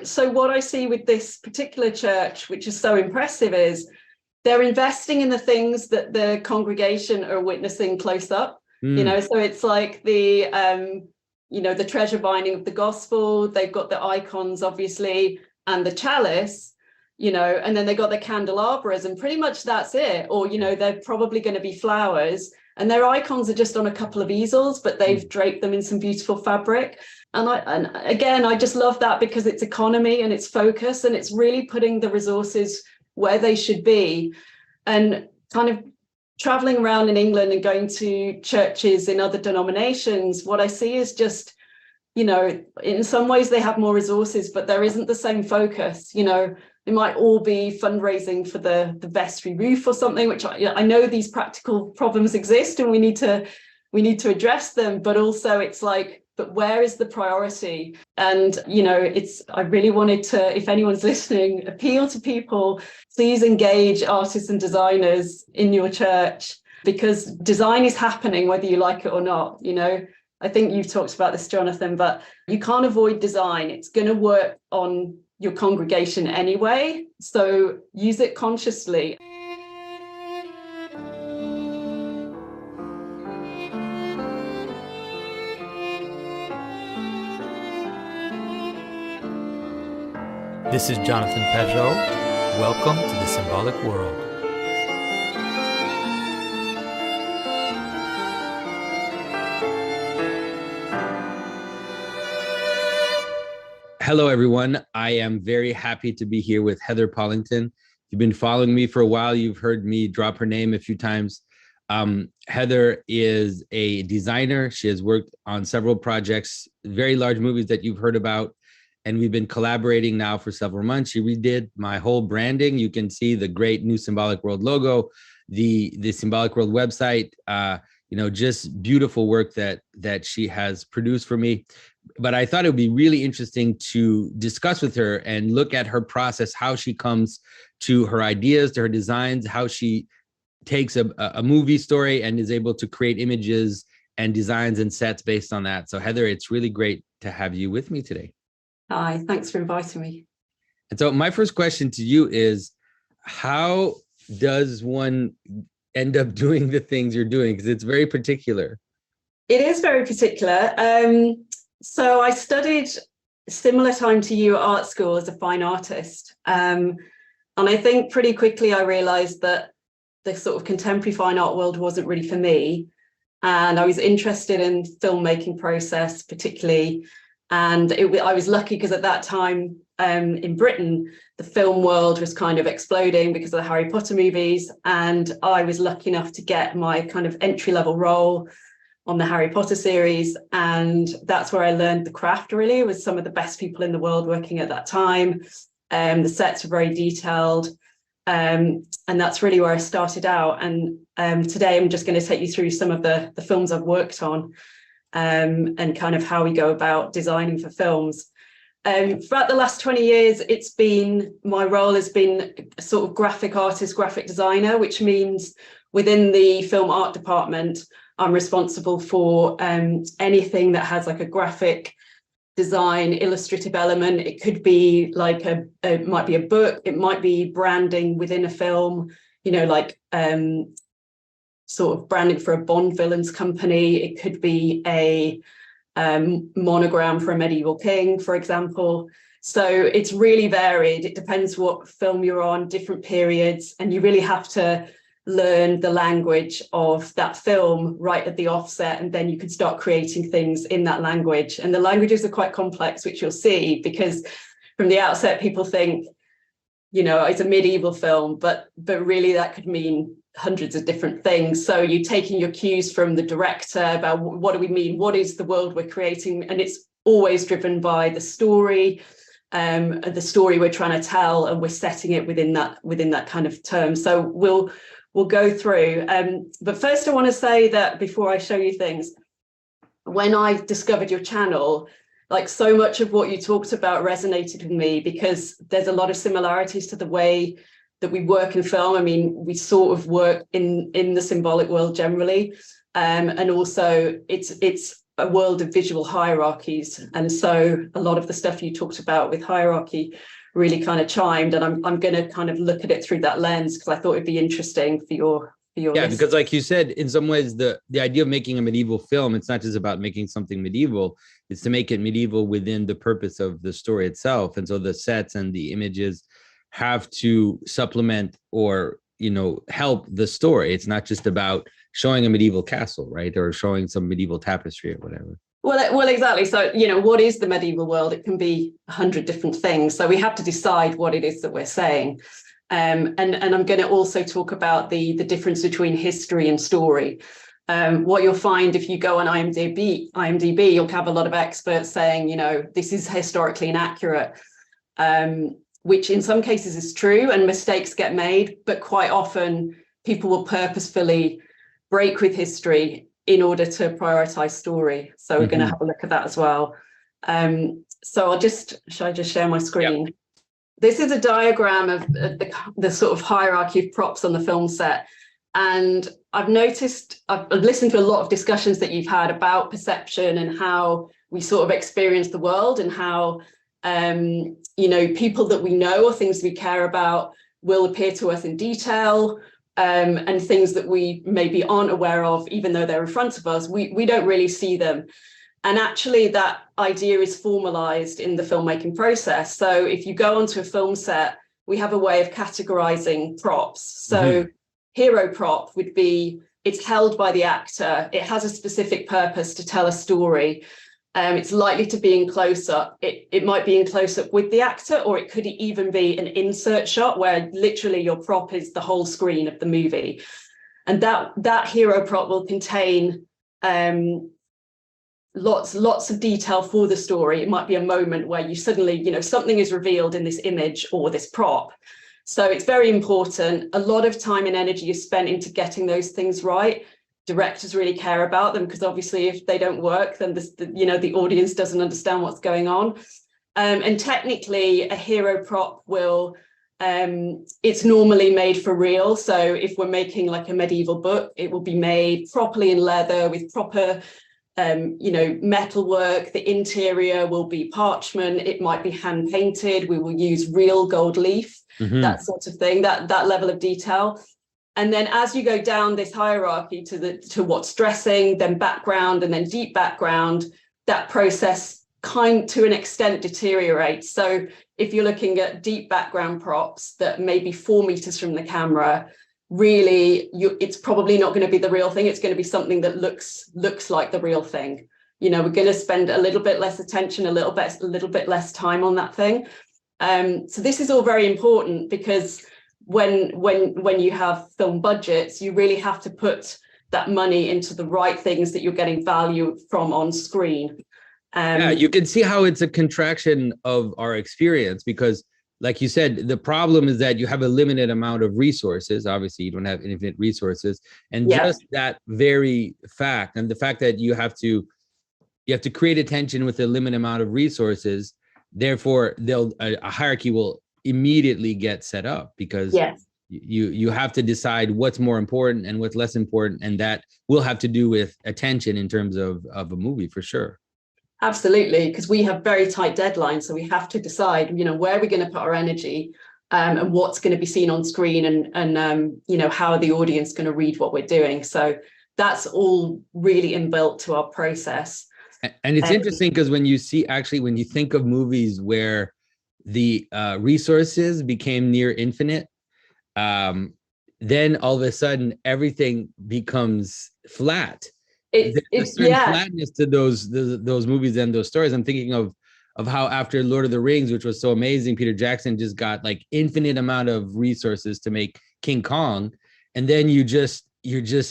So what I see with this particular church, which is so impressive, is they're investing in the things that the congregation are witnessing close up. So it's like the the treasure binding of the gospel. They've got the icons, obviously, and the chalice, and then they got the candelabras, and pretty much that's it. Or, they're probably going to be flowers, and their icons are just on a couple of easels, but they've draped them in some beautiful fabric. And again, I just love that, because it's economy and it's focus, and it's really putting the resources where they should be. And kind of traveling around in England and going to churches in other denominations, what I see is just, in some ways they have more resources, but there isn't the same focus. They might all be fundraising for the vestry roof or something, which I know these practical problems exist and we need to address them, but also it's like, but where is the priority? And, I really wanted to, if anyone's listening, appeal to people, please engage artists and designers in your church, because design is happening whether you like it or not. I think you've talked about this, Jonathan, but you can't avoid design. It's going to work on your congregation anyway. So use it consciously. This is Jonathan Peugeot. Welcome to the Symbolic World. Hello, everyone. I am very happy to be here with Heather Pollington. If you've been following me for a while, you've heard me drop her name a few times. Heather is a designer. She has worked on several projects, very large movies that you've heard about. And we've been collaborating now for several months. She redid my whole branding. You can see the great new Symbolic World logo, the Symbolic World website, just beautiful work that she has produced for me. But I thought it would be really interesting to discuss with her and look at her process, how she comes to her ideas, to her designs, how she takes a movie story and is able to create images and designs and sets based on that. So Heather, it's really great to have you with me today. Hi, thanks for inviting me. And so my first question to you is, how does one end up doing the things you're doing? Because it's very particular. It is very particular. So I studied similar time to you at art school as a fine artist. And I think pretty quickly I realized that the sort of contemporary fine art world wasn't really for me. And I was interested in filmmaking process, particularly. And I was lucky because at that time in Britain, the film world was kind of exploding because of the Harry Potter movies. And I was lucky enough to get my kind of entry-level role on the Harry Potter series. And that's where I learned the craft, really, with some of the best people in the world working at that time. The sets were very detailed. And that's really where I started out. And today I'm just going to take you through some of the films I've worked on. And kind of how we go about designing for films. Throughout the last 20 years, my role has been a sort of graphic artist, graphic designer, which means within the film art department, I'm responsible for anything that has like a graphic design, illustrative element. It could be like it might be a book, it might be branding within a film, like sort of branding for a Bond villains company. It could be a monogram for a medieval king, for example. So it's really varied. It depends what film you're on, different periods, and you really have to learn the language of that film right at the offset, and then you can start creating things in that language. And the languages are quite complex, which you'll see, because from the outset people think, it's a medieval film, but really that could mean hundreds of different things. So you're taking your cues from the director about what do we mean, what is the world we're creating, and it's always driven by the story we're trying to tell, and we're setting it within that kind of term. So we'll go through. But first I want to say that before I show you things, when I discovered your channel, like so much of what you talked about resonated with me, because there's a lot of similarities to the way that we work in film. I mean, we sort of work in the symbolic world generally. And also it's a world of visual hierarchies. And so a lot of the stuff you talked about with hierarchy really kind of chimed, and I'm going to kind of look at it through that lens because I thought it'd be interesting for your yeah, listeners. Because like you said, in some ways, the idea of making a medieval film, it's not just about making something medieval, it's to make it medieval within the purpose of the story itself. And so the sets and the images have to supplement or, you know, help the story. It's not just about showing a medieval castle, right? Or showing some medieval tapestry or whatever. Well, exactly. So, you know, what is the medieval world? It can be 100 different things. So we have to decide what it is that we're saying. And I'm going to also talk about the difference between history and story. What you'll find if you go on IMDb, you'll have a lot of experts saying, you know, this is historically inaccurate, which in some cases is true and mistakes get made, but quite often people will purposefully break with history in order to prioritize story. So we're going to have a look at that as well. So should I just share my screen? Yep. This is a diagram of the sort of hierarchy of props on the film set. And I've noticed, I've listened to a lot of discussions that you've had about perception and how we sort of experience the world, and how, you know, people that we know or things we care about will appear to us in detail, and things that we maybe aren't aware of, even though they're in front of us, we don't really see them. And actually that idea is formalized in the filmmaking process. So if you go onto a film set, we have a way of categorizing props. So hero prop would be, it's held by the actor. It has a specific purpose to tell a story. It's likely to be in close-up. It might be in close-up with the actor, or it could even be an insert shot where literally your prop is the whole screen of the movie. And that hero prop will contain lots of detail for the story. It might be a moment where you suddenly, you know, something is revealed in this image or this prop. So it's very important. A lot of time and energy is spent into getting those things right. Directors really care about them because obviously if they don't work, then the audience doesn't understand what's going on. And technically a hero prop will, it's normally made for real. So if we're making like a medieval book, it will be made properly in leather with proper metal work. The interior will be parchment. It might be hand painted. We will use real gold leaf, that sort of thing, that level of detail. And then as you go down this hierarchy to what's dressing, then background, and then deep background, that process to an extent deteriorates. So if you're looking at deep background props that may be 4 meters from the camera, really it's probably not going to be the real thing. It's going to be something that looks like the real thing. You know, we're going to spend a little bit less attention, a little bit less time on that thing. So this is all very important because when you have film budgets, you really have to put that money into the right things that you're getting value from on screen. Yeah, you can see how it's a contraction of our experience because, like you said, the problem is that you have a limited amount of resources. Obviously, you don't have infinite resources, and just that very fact, and the fact that you have to create attention with a limited amount of resources. Therefore, a hierarchy will immediately get set up because you have to decide what's more important and what's less important, and that will have to do with attention in terms of a movie for sure. Absolutely, because we have very tight deadlines, so we have to decide, you know, where we're going to put our energy, and what's going to be seen on screen, and you know, how are the audience going to read what we're doing. So that's all really inbuilt to our process. And it's interesting because when you think of movies where the resources became near infinite, then all of a sudden everything becomes flat. There's a certain flatness to those movies and those stories. I'm thinking of how after Lord of the Rings, which was so amazing, Peter Jackson just got like infinite amount of resources to make King Kong, and then you're just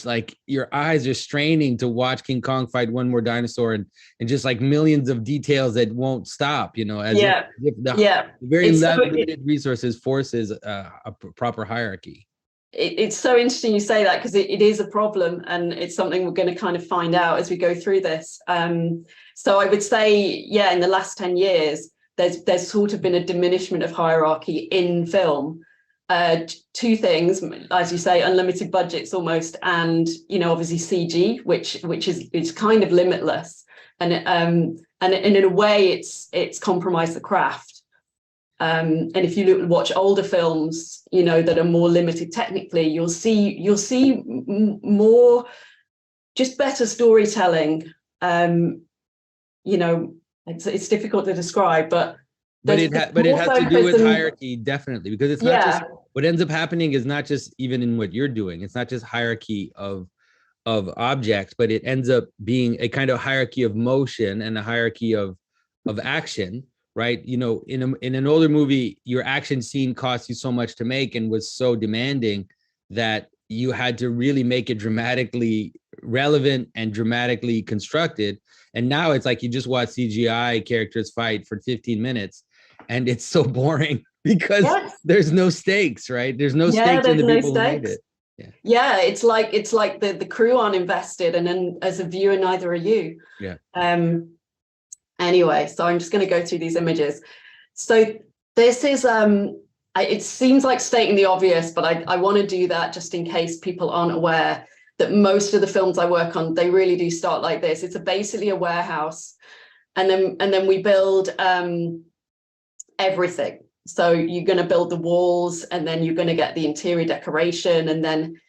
like your eyes are straining to watch King Kong fight one more dinosaur, and just like millions of details that won't stop, you know, the very limited resources forces a proper hierarchy. It's so interesting you say that because it is a problem, and it's something we're going to kind of find out as we go through this. So I would say, in the last 10 years, there's sort of been a diminishment of hierarchy in film. two things, as you say, unlimited budgets almost, and obviously CG, which is kind of limitless, and in a way it's compromised the craft. And if you watch older films, that are more limited technically, you'll see more, just better storytelling. It's difficult to describe, but it has to do with hierarchy, definitely, because it's not just what ends up happening is not just even in what you're doing. It's not just hierarchy of objects, but it ends up being a kind of hierarchy of motion and a hierarchy of action, right? In an older movie, your action scene cost you so much to make and was so demanding that you had to really make it dramatically relevant and dramatically constructed. And now it's like you just watch CGI characters fight for 15 minutes and it's so boring because there's no stakes, right? There's no stakes in the people who made it. Yeah, it's like the crew aren't invested, and then as a viewer, neither are you. Anyway, so I'm just going to go through these images. So this is it seems like stating the obvious, but I want to do that just in case people aren't aware that most of the films I work on, they really do start like this. It's basically a warehouse, and then we build everything. So you're going to build the walls, and then you're going to get the interior decoration, and then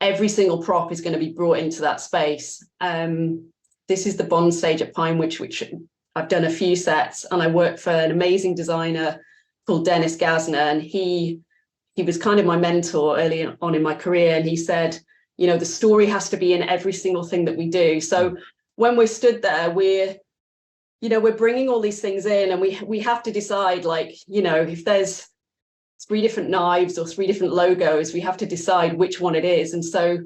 every single prop is going to be brought into that space. This is the Bond stage at Pinewood, which I've done a few sets, and I work for an amazing designer called Dennis Gassner, and he was kind of my mentor early on in my career, and he said, the story has to be in every single thing that we do. So when we're stood there, we're bringing all these things in, and we have to decide, if there's 3 different knives or 3 different logos, we have to decide which one it is. And so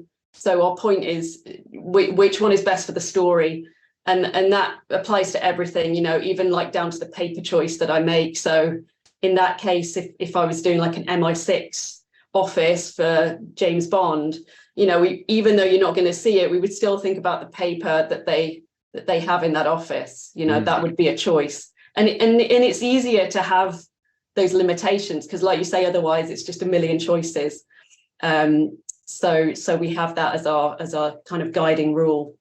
our point is which one is best for the story. And that applies to everything, even like down to the paper choice that I make. So in that case, if I was doing like an MI6 office for James Bond, even though you're not going to see it, we would still think about the paper that they have in that office. That would be a choice. And it's easier to have those limitations because, like you say, otherwise it's just a million choices. So we have that as our kind of guiding rule.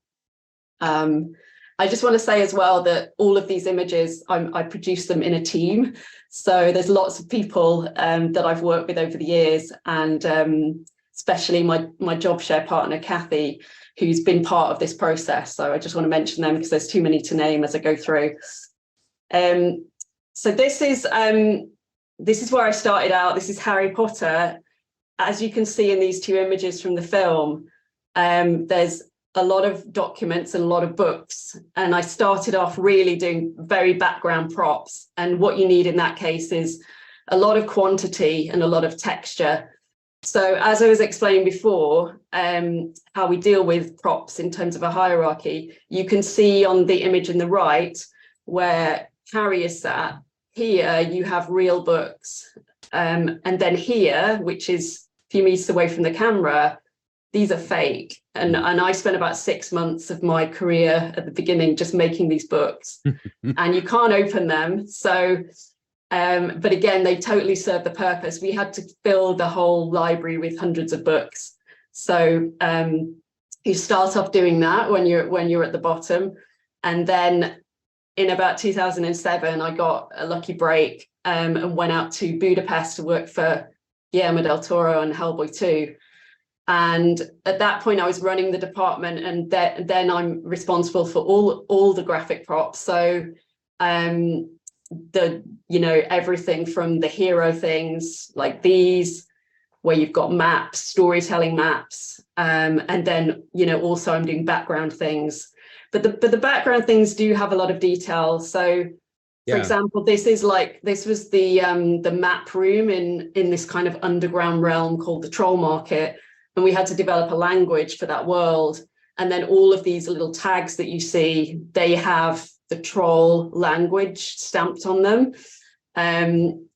I just want to say as well that all of these images, I produce them in a team. So there's lots of people that I've worked with over the years, and especially my job share partner, Kathy, who's been part of this process. So I just want to mention them because there's too many to name as I go through. So this is where I started out. This is Harry Potter. As you can see in these 2 images from the film, there's a lot of documents and a lot of books. And I started off really doing very background props. And what you need in that case is a lot of quantity and a lot of texture. So as I was explaining before, how we deal with props in terms of a hierarchy, you can see on the image in the right where Harry is sat. Here you have real books. And then here, which is a few meters away from the camera, these are fake. And I spent about 6 months of my career at the beginning just making these books. And you can't open them. So, but again, they totally serve the purpose. We had to fill the whole library with hundreds of books. So you start off doing that when you're at the bottom. And then in about 2007, I got a lucky break and went out to Budapest to work for Guillermo del Toro and Hellboy 2. And at that point, I was running the department, and then I'm responsible for all the graphic props. So everything from the hero things like these, where you've got maps, storytelling maps, and then also I'm doing background things. But the background things do have a lot of detail. So, for example, this was the map room in this kind of underground realm called the Troll Market. And we had to develop a language for that world. And then all of these little tags that you see, they have the troll language stamped on them. And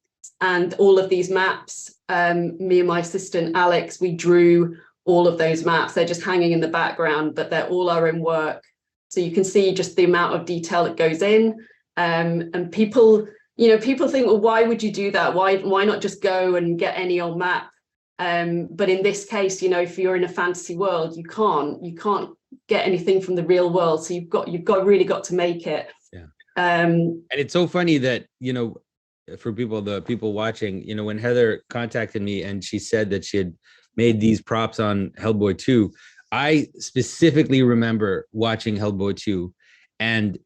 all of these maps, me and my assistant, Alex, we drew all of those maps. They're just hanging in the background, but they're all our own work. So you can see just the amount of detail that goes in. And people people think, well, why would you do that? Why not just go and get any old map? But in this case, if you're in a fantasy world, you can't get anything from the real world. So you've really got to make it. Yeah. And it's so funny that, for the people watching, when Heather contacted me and she said that she had made these props on Hellboy 2, I specifically remember watching Hellboy 2 and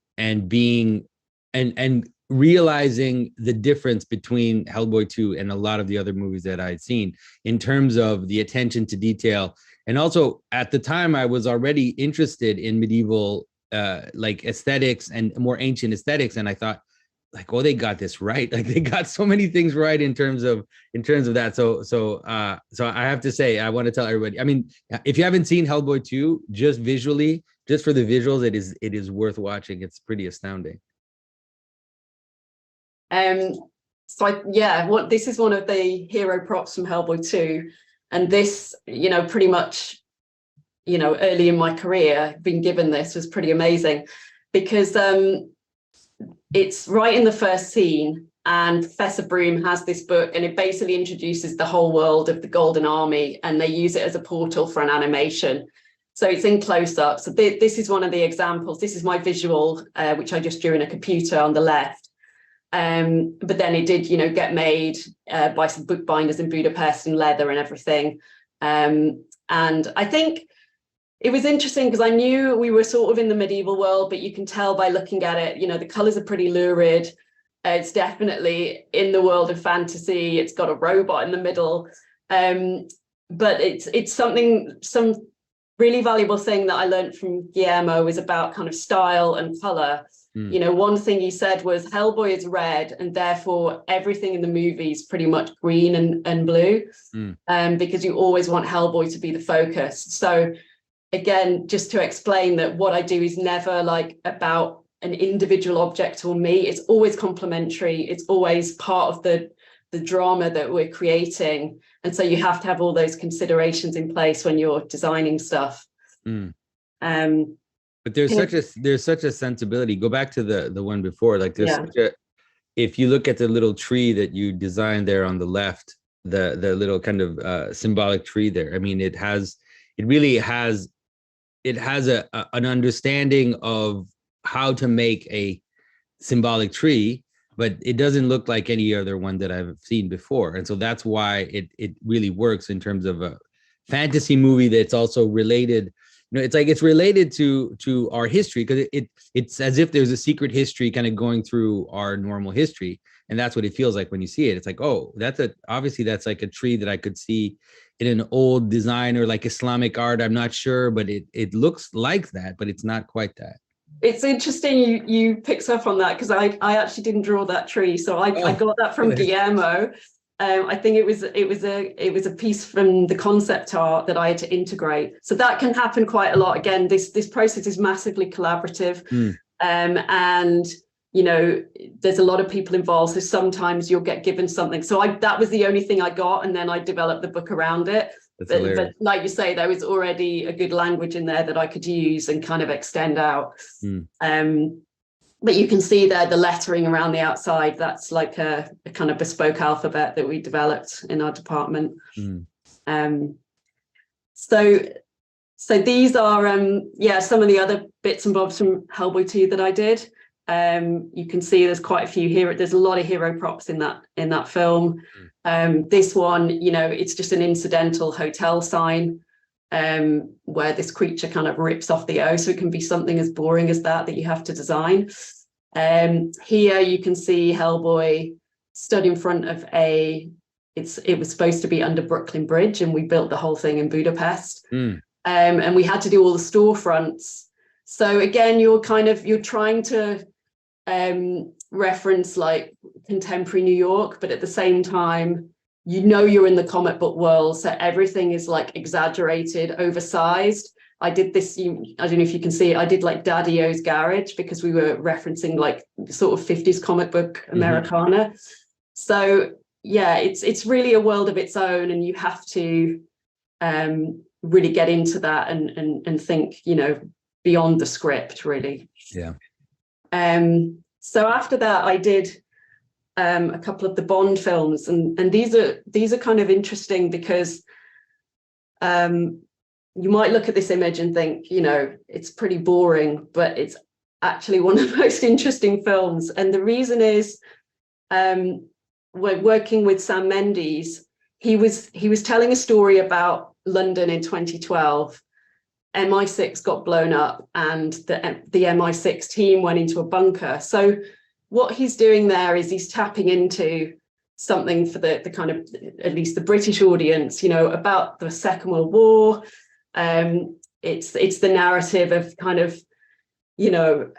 being and realizing the difference between Hellboy 2 and a lot of the other movies that I'd seen in terms of the attention to detail. And also at the time I was already interested in medieval like aesthetics and more ancient aesthetics. And I thought, like, oh, they got this right. Like, they got so many things right in terms of that. So I have to say, I want to tell everybody, I mean, if you haven't seen Hellboy 2, just visually, just for the visuals, it is worth watching. It's pretty astounding. This is one of the hero props from Hellboy 2, and this, pretty much, early in my career, being given this was pretty amazing, because it's right in the first scene, and Professor Broom has this book, and it basically introduces the whole world of the Golden Army, and they use it as a portal for an animation. So it's in close-up. So this is one of the examples. This is my visual, which I just drew in a computer on the left. But then it did, get made by some bookbinders in Budapest and leather and everything. And I think it was interesting because I knew we were sort of in the medieval world, but you can tell by looking at it, the colors are pretty lurid. It's definitely in the world of fantasy. It's got a robot in the middle. But it's some really valuable thing that I learned from Guillermo is about kind of style and color. One thing he said was Hellboy is red, and therefore everything in the movie is pretty much green and blue, because you always want Hellboy to be the focus. So again, just to explain that what I do is never like about an individual object or me. It's always complementary. It's always part of the drama that we're creating. And so you have to have all those considerations in place when you're designing stuff. But there's such a sensibility. Go back to the one before, like if you look at the little tree that you designed there on the left, the little kind of symbolic tree there. I mean, it really has an understanding of how to make a symbolic tree, but it doesn't look like any other one that I've seen before. And so that's why it really works in terms of a fantasy movie that's also related. It's like it's related to our history, because it's as if there's a secret history kind of going through our normal history. And that's what it feels like when you see it. It's like, oh, obviously that's like a tree that I could see in an old design or like Islamic art. I'm not sure, but it looks like that, but it's not quite that. It's interesting you picked up on that, because I actually didn't draw that tree. So I got that from Guillermo. I think it was a piece from the concept art that I had to integrate. So that can happen quite a lot. Again, this process is massively collaborative. And there's a lot of people involved. So sometimes you'll get given something. So that was the only thing I got, and then I developed the book around it. But like you say, there was already a good language in there that I could use and kind of extend out. But you can see there the lettering around the outside. That's like a kind of bespoke alphabet that we developed in our department. So these are some of the other bits and bobs from Hellboy 2 that I did. You can see there's quite a few here. There's a lot of hero props in that film. This one, it's just an incidental hotel sign where this creature kind of rips off the O. So it can be something as boring as that you have to design. Here you can see Hellboy stood in front of it was supposed to be under Brooklyn Bridge, and we built the whole thing in Budapest. And we had to do all the storefronts. So again, you're trying to reference like contemporary New York, but at the same time, you're in the comic book world, so everything is like exaggerated, oversized. I did this, I don't know if you can see it, I did like Daddy-O's Garage, because we were referencing like sort of 50s comic book Americana. So yeah, it's really a world of its own, and you have to really get into that and think, beyond the script, really. Yeah. So after that, I did a couple of the Bond films, and these are kind of interesting because you might look at this image and think, you know, it's pretty boring, but it's actually one of the most interesting films. And the reason is, we're working with Sam Mendes. He was telling a story about London in 2012. MI6 got blown up and the MI6 team went into a bunker. So what he's doing there is he's tapping into something for the kind of, at least the British audience, you know, about the Second World War. It's the narrative of kind of, you know,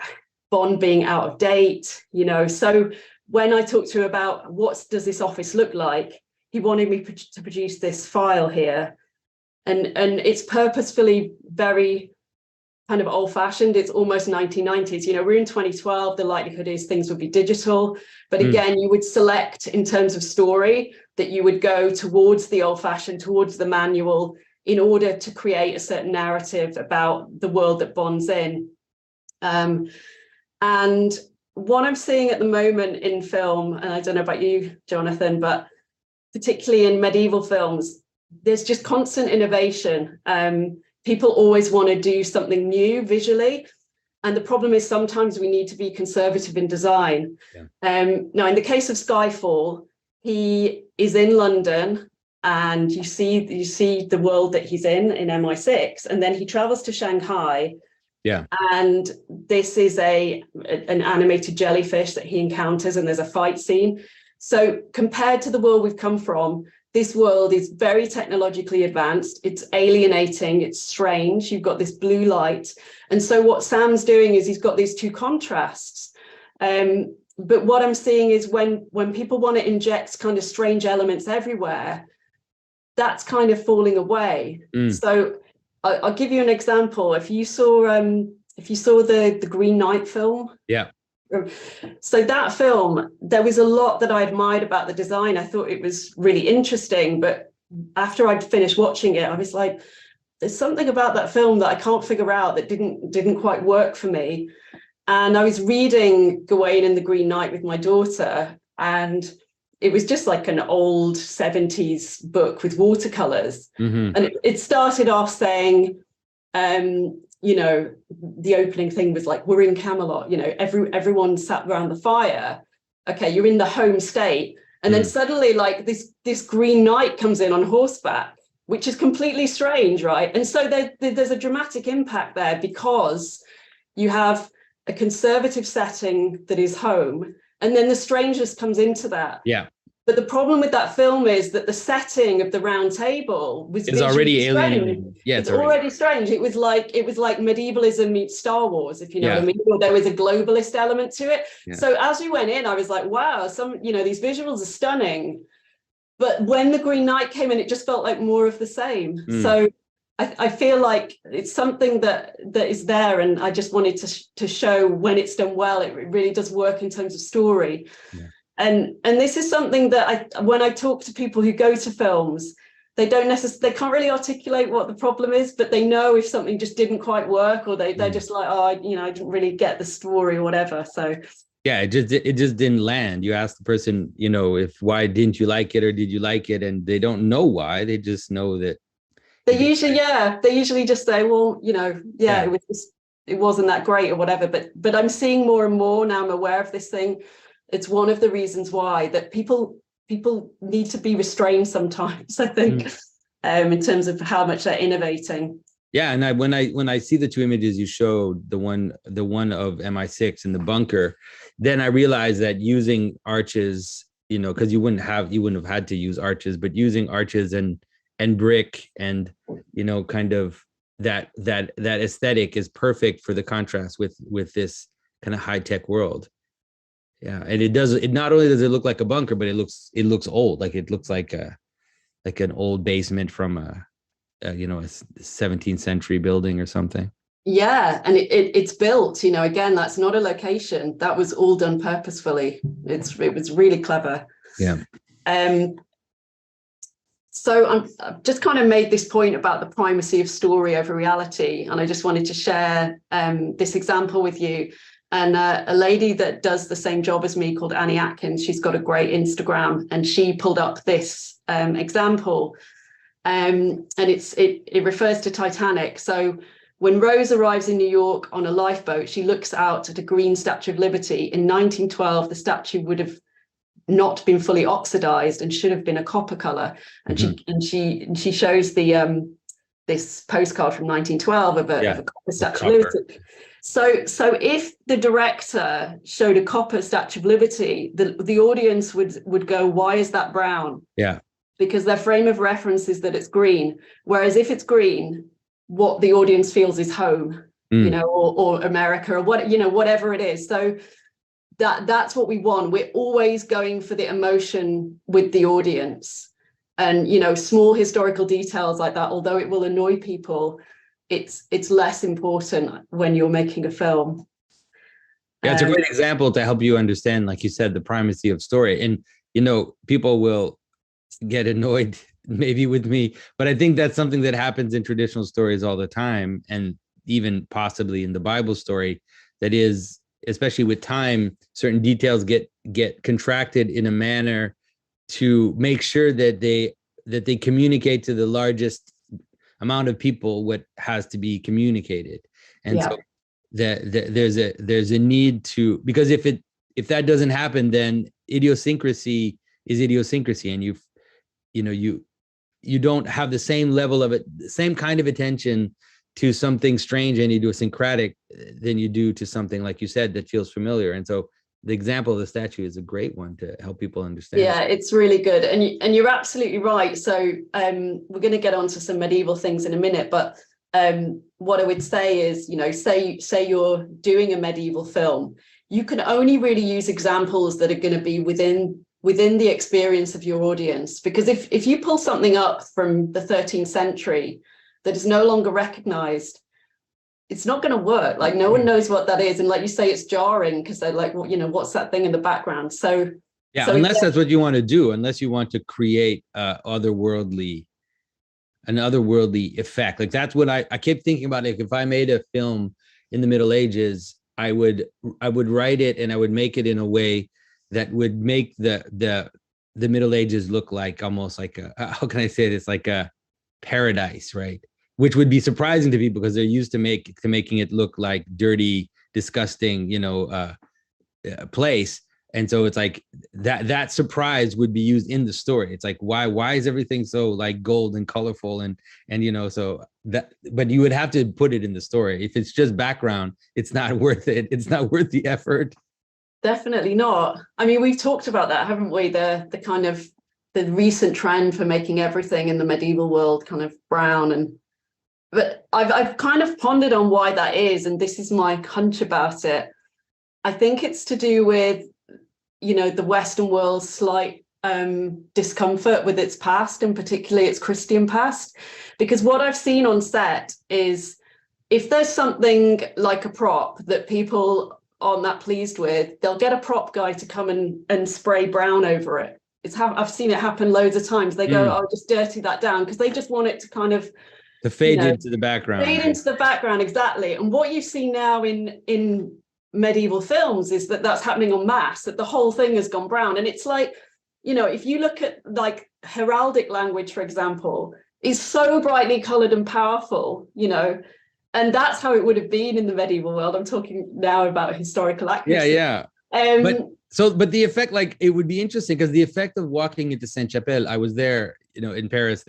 Bond being out of date, you know. So when I talked to him about what does this office look like, he wanted me to produce this file here. And it's purposefully very kind of old-fashioned. It's almost 1990s. You know, we're in 2012. The likelihood is things would be digital. But again, you would select in terms of story that you would go towards the old-fashioned, towards the manual, in order to create a certain narrative about the world that Bond's in. And what I'm seeing at the moment in film, and I don't know about you, Jonathan, but particularly in medieval films, there's just constant innovation. People always want to do something new visually. And the problem is sometimes we need to be conservative in design. Yeah. Now, in the case of Skyfall, he is in London and you see the world that he's in MI6, and then he travels to Shanghai. Yeah. And this is an animated jellyfish that he encounters, and there's a fight scene. So compared to the world we've come from, this world is very technologically advanced. It's alienating, it's strange. You've got this blue light. And so what Sam's doing is he's got these two contrasts. But what I'm seeing is when people want to inject kind of strange elements everywhere, that's kind of falling away. So I'll give you an example. If you saw the Green Knight film. Yeah. So that film, there was a lot that I admired about the design. I thought it was really interesting, but after I'd finished watching it, I was like, there's something about that film that I can't figure out, that didn't quite work for me. And I was reading Gawain and the Green Knight with my daughter, and it was just like an old 70s book with watercolors. And it started off saying, you know, the opening thing was like, we're in Camelot, you know, everyone sat around the fire. Okay, you're in the home state. And then suddenly like this Green Knight comes in on horseback, which is completely strange, right? And so there's a dramatic impact there because you have a conservative setting that is home, and then the strangeness comes into that. Yeah. But the problem with that film is that the setting of the round table is already alien. Yeah, it's already strange. It was like medievalism meets Star Wars, if you know what I mean. Or there was a globalist element to it. Yeah. So as we went in, I was like, wow, these visuals are stunning. But when the Green Knight came in, it just felt like more of the same. So I feel like it's something that is there, and I just wanted to show when it's done well, it really does work in terms of story. Yeah. And this is something that when I talk to people who go to films, they can't really articulate what the problem is, but they know if something just didn't quite work, or they're just like, oh, I didn't really get the story or whatever. So yeah, it just didn't land. You ask the person, you know, why didn't you like it, or did you like it, and they don't know why. They just know that they usually just say, well, you know, it wasn't that great or whatever. But I'm seeing more and more now. I'm aware of this thing. It's one of the reasons why that people need to be restrained sometimes, I think, in terms of how much they're innovating. Yeah, and when I see the two images you showed, the one of MI6 in the bunker, then I realized that using arches, you know, because you wouldn't have had to use arches, but using arches and brick and, you know, kind of that aesthetic is perfect for the contrast with this kind of high-tech world. Yeah, and it not only does it look like a bunker, but it looks old. Like it looks like an old basement from a 17th century building or something. Yeah, and it's built, you know, again, that's not a location. That was all done purposefully. It was really clever. Yeah. So I've just kind of made this point about the primacy of story over reality, and I just wanted to share this example with you. And a lady that does the same job as me called Annie Atkins, she's got a great Instagram, and she pulled up this example. And it refers to Titanic. So when Rose arrives in New York on a lifeboat, she looks out at a green Statue of Liberty. In 1912, the statue would have not been fully oxidized and should have been a copper color. And she shows the this postcard from 1912 of a copper Statue of Liberty. So if the director showed a copper Statue of Liberty, the audience would go, why is that brown? Yeah. Because their frame of reference is that it's green. Whereas if it's green, what the audience feels is home, you know, or America, or what, you know, whatever it is. So that's what we want. We're always going for the emotion with the audience. And, you know, small historical details like that, although it will annoy people, it's less important when you're making a film. Yeah, it's a great example to help you understand, like you said, the primacy of story. And, you know, people will get annoyed maybe with me, but I think that's something that happens in traditional stories all the time, and even possibly in the Bible story. That is, especially with time, certain details get contracted in a manner to make sure that they communicate to the largest amount of people what has to be communicated. And so there's a need to, because if that doesn't happen, then idiosyncrasy is idiosyncrasy, and you don't have the same level of it, the same kind of attention to something strange and idiosyncratic than you do to something, like you said, that feels familiar. And so the example of the statue is a great one to help people understand. Yeah, it's really good. And you're absolutely right. So we're going to get onto some medieval things in a minute, but what I would say is, you know, say you're doing a medieval film, you can only really use examples that are going to be within the experience of your audience. Because if you pull something up from the 13th century that is no longer recognized, it's not going to work. Like, no one knows what that is. And like you say, it's jarring because they're like, well, you know, what's that thing in the background? So yeah, unless that's what you want to do, unless you want to create an otherworldly effect. Like, that's what I kept thinking about. Like, if I made a film in the Middle Ages, I would write it and I would make it in a way that would make the Middle Ages look like almost like how can I say this, like a paradise, right? Which would be surprising to people because they're used to making it look like dirty, disgusting, you know, place. And so it's like that surprise would be used in the story. It's like, why is everything so like gold and colorful and you know, so that, but you would have to put it in the story. If it's just background, it's not worth it. It's not worth the effort. Definitely not. I mean, we've talked about that, haven't we? The kind of the recent trend for making everything in the medieval world kind of brown, but I've kind of pondered on why that is, and this is my hunch about it. I think it's to do with, you know, the Western world's slight discomfort with its past, and particularly its Christian past. Because what I've seen on set is, if there's something like a prop that people aren't that pleased with, they'll get a prop guy to come and spray brown over it. I've seen it happen loads of times. They go, "I'll just dirty that down," because they just want it to kind of to fade into the background. Fade into the background, exactly. And what you see now in medieval films is that that's happening en masse, that the whole thing has gone brown. And it's like, you know, if you look at like heraldic language, for example, is so brightly colored and powerful, you know, and that's how it would have been in the medieval world. I'm talking now about historical accuracy. Yeah. But the effect, like, it would be interesting because the effect of walking into Sainte-Chapelle, I was there, you know, in Paris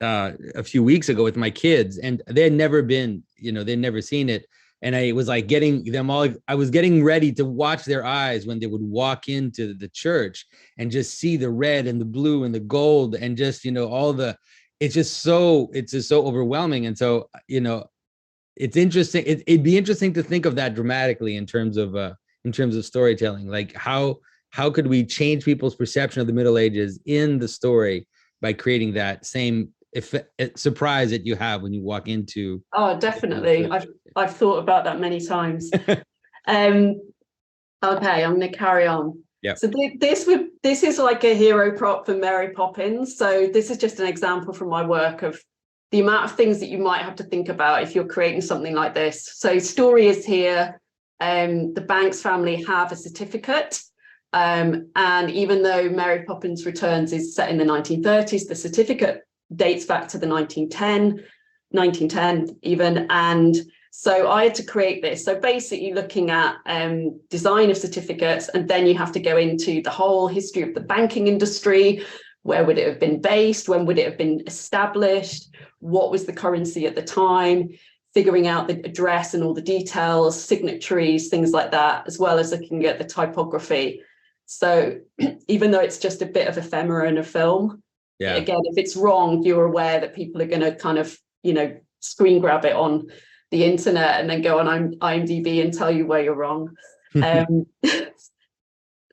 a few weeks ago with my kids, and they had never been, you know, they'd never seen it. And I was like I was getting ready to watch their eyes when they would walk into the church and just see the red and the blue and the gold and just, you know, it's just so overwhelming. And so, you know, it's interesting. It'd be interesting to think of that dramatically in terms of storytelling. Like, how could we change people's perception of the Middle Ages in the story by creating that same surprise that you have when you walk into. Oh, definitely. I've thought about that many times. Okay, I'm going to carry on. Yeah. So this is like a hero prop for Mary Poppins. So this is just an example from my work of the amount of things that you might have to think about if you're creating something like this. So story is here. the Banks family have a certificate. And even though Mary Poppins Returns is set in the 1930s, the certificate dates back to the 1910 even. And so I had to create this. So basically looking at design of certificates, and then you have to go into the whole history of the banking industry. Where would it have been based? When would it have been established? What was the currency at the time? Figuring out the address and all the details, signatories, things like that, as well as looking at the typography. So even though it's just a bit of ephemera in a film, again, if it's wrong, you're aware that people are going to kind of, screen grab it on the internet and then go on IMDb and tell you where you're wrong.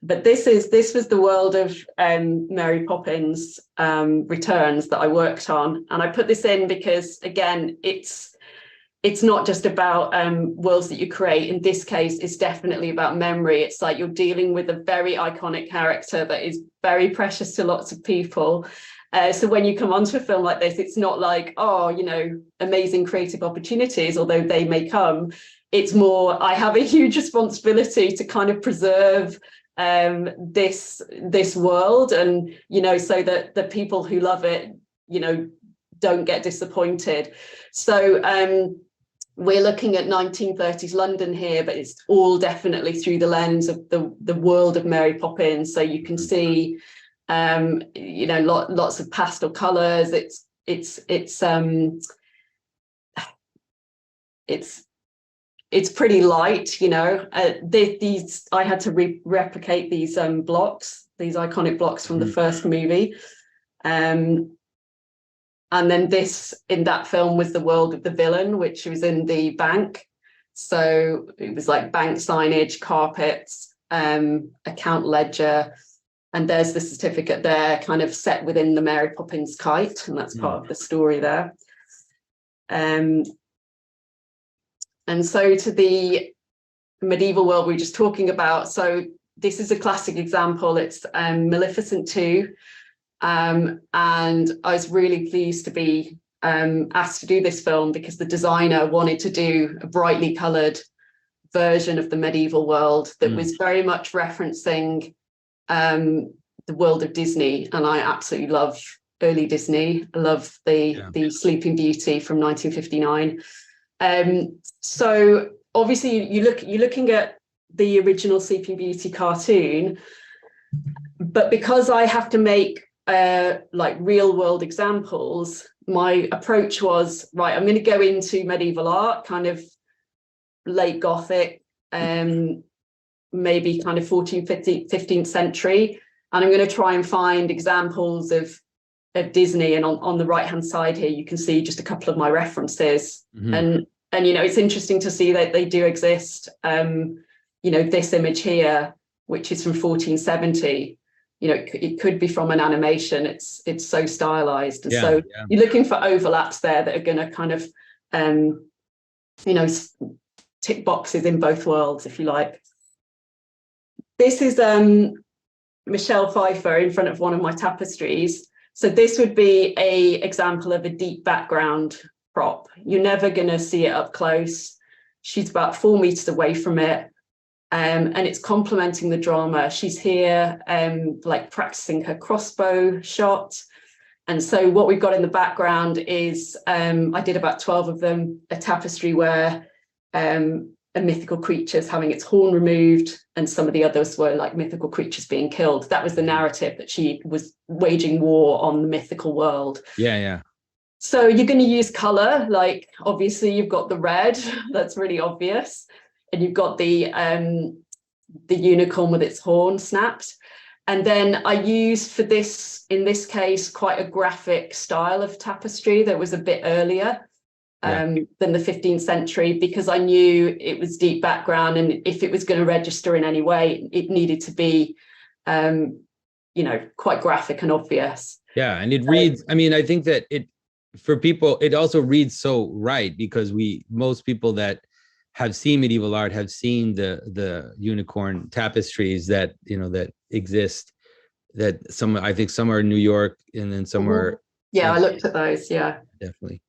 But this was the world of Mary Poppins Returns that I worked on. And I put this in because, again, it's not just about worlds that you create. In this case, it's definitely about memory. It's like you're dealing with a very iconic character that is very precious to lots of people. So when you come onto a film like this, it's not like, amazing creative opportunities, although they may come. It's more, I have a huge responsibility to kind of preserve this world, and, so that the people who love it, don't get disappointed. So we're looking at 1930s London here, but it's all definitely through the lens of the world of Mary Poppins. So you can see, lots of pastel colors. It's pretty light, these I had to replicate these blocks, these iconic blocks from the first movie. And then this, in that film, was the world of the villain, which was in the bank. So it was like bank signage, carpets, account ledger. And there's the certificate there, kind of set within the Mary Poppins kite. And that's part of the story there. And so to the medieval world we were just talking about. So this is a classic example. It's Maleficent 2. And I was really pleased to be asked to do this film because the designer wanted to do a brightly coloured version of the medieval world that was very much referencing the world of Disney. And I absolutely love early Disney. I love the Sleeping Beauty from 1959. So obviously you're looking at the original Sleeping Beauty cartoon, but because I have to make like real world examples, my approach was, right, I'm going to go into medieval art, kind of late Gothic, maybe kind of 14th, 15th century, and I'm going to try and find examples of Disney. And on the right hand side here you can see just a couple of my references. And it's interesting to see that they do exist. This image here, which is from 1470, it could be from an animation. It's so stylized. And so you're looking for overlaps there that are going to kind of, tick boxes in both worlds, if you like. This is Michelle Pfeiffer in front of one of my tapestries. So this would be a example of a deep background prop. You're never going to see it up close. She's about 4 meters away from it. And it's complementing the drama. She's here like practicing her crossbow shot. And so what we've got in the background is, I did about 12 of them, a tapestry where a mythical creature's having its horn removed, and some of the others were like mythical creatures being killed. That was the narrative, that she was waging war on the mythical world. So you're going to use color, like obviously you've got the red, that's really obvious. And you've got the unicorn with its horn snapped. And then I used for this, in this case, quite a graphic style of tapestry that was a bit earlier than the 15th century, because I knew it was deep background, and if it was going to register in any way, it needed to be, quite graphic and obvious. Yeah, and it reads, I think that for people, it also reads so right, because most people that have seen medieval art have seen the unicorn tapestries that that exist, that I think some are in New York, and then some are I looked at those. Definitely.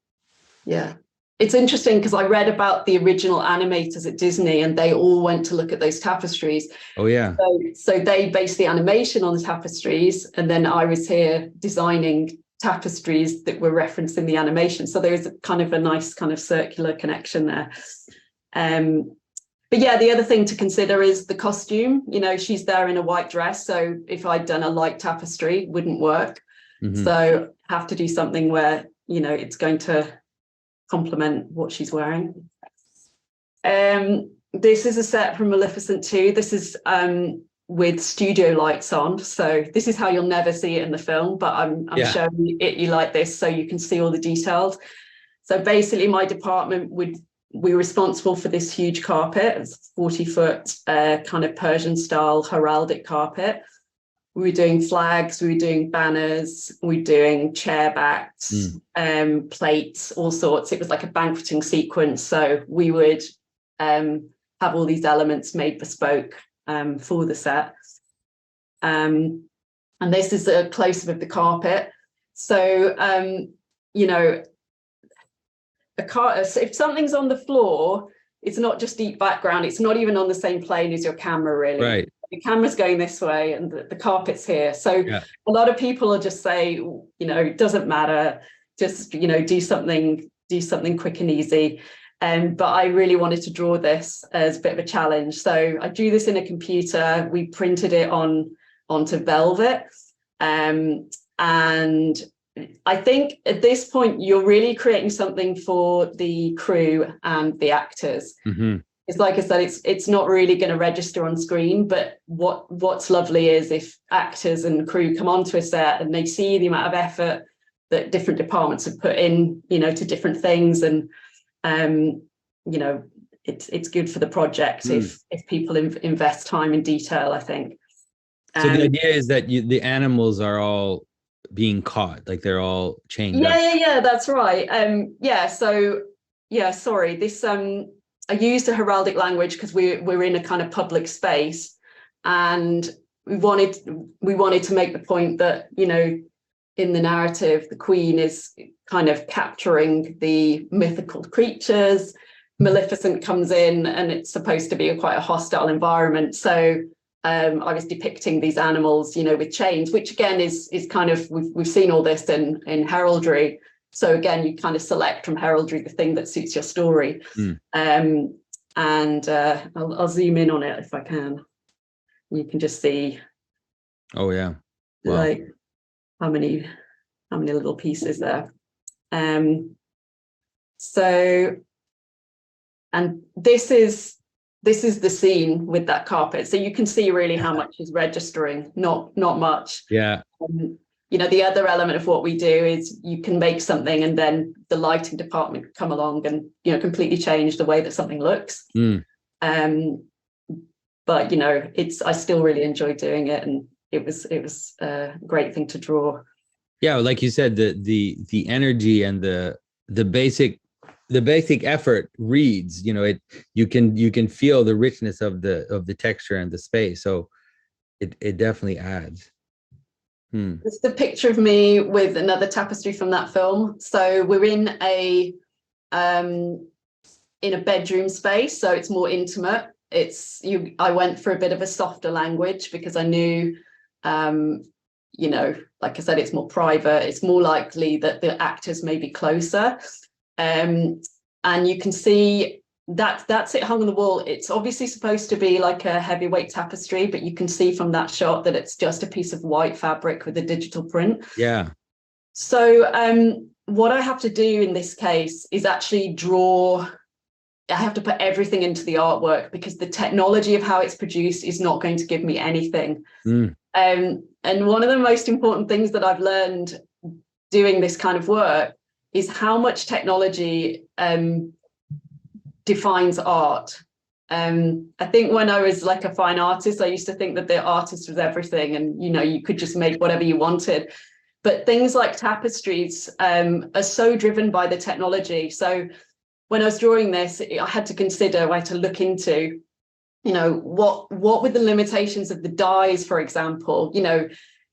it's interesting because I read about the original animators at Disney, and they all went to look at those tapestries. Oh yeah. So they based the animation on the tapestries, and then I was here designing tapestries that were referenced in the animation. So there was a kind of a nice kind of circular connection there. But yeah, the other thing to consider is the costume. You know, she's there in a white dress, so if I'd done a light tapestry, it wouldn't work. Mhm. So have to do something where, you know, it's going to complement what she's wearing. This is a set from Maleficent 2. This is with studio lights on. So this is how you'll never see it in the film, but I'm showing it you like this so you can see all the details. So basically my department would be responsible for this huge carpet. It's 40-foot kind of Persian style heraldic carpet. We were doing flags, we were doing banners, we were doing chair backs, plates, all sorts. It was like a banqueting sequence. So we would have all these elements made bespoke for the set. And this is a close-up of the carpet. So, you know, if something's on the floor, it's not just deep background. It's not even on the same plane as your camera, really. Right. The camera's going this way and the carpet's here. So a lot of people will just say, you know, it doesn't matter. Just, you know, do something quick and easy. But I really wanted to draw this as a bit of a challenge. So I drew this in a computer. We printed it onto velvet. And I think at this point, you're really creating something for the crew and the actors. Mm-hmm. It's like I said, it's not really going to register on screen, but what's lovely is if actors and crew come onto a set and they see the amount of effort that different departments have put in, you know, to different things. And, you know, it's good for the project if people invest time and detail, I think. So the idea is that the animals are all being caught, like they're all chained up. Yeah, that's right. Sorry, this I used a heraldic language because we're in a kind of public space, and we wanted to make the point that, you know, in the narrative the Queen is kind of capturing the mythical creatures. Maleficent comes in and it's supposed to be quite a hostile environment, so I was depicting these animals, you know, with chains, which again is kind of, we've seen all this in heraldry. So again, you kind of select from heraldry the thing that suits your story. I'll zoom in on it if I can. You can just see. Oh yeah, wow. Like how many little pieces there. So, and this is the scene with that carpet. So you can see really how much is registering, not much. Yeah. You know, the other element of what we do is you can make something and then the lighting department come along and, you know, completely change the way that something looks. But, you know, I still really enjoyed doing it, and it was a great thing to draw. Yeah, like you said, the energy and the basic effort reads, you know, you can feel the richness of the texture and the space. So it definitely adds. It's the picture of me with another tapestry from that film. So we're in a bedroom space, so it's more intimate. I went for a bit of a softer language because I knew, you know, like I said, it's more private. It's more likely that the actors may be closer. And you can see that's it hung on the wall. It's obviously supposed to be like a heavyweight tapestry, but you can see from that shot that it's just a piece of white fabric with a digital print. Yeah. So what I have to do in this case is actually I have to put everything into the artwork because the technology of how it's produced is not going to give me anything. And one of the most important things that I've learned doing this kind of work is how much technology defines art. I think when I was like a fine artist, I used to think that the artist was everything and, you know, you could just make whatever you wanted. But things like tapestries are so driven by the technology. So when I was drawing this, I had to look into, you know, what were the limitations of the dyes, for example. You know,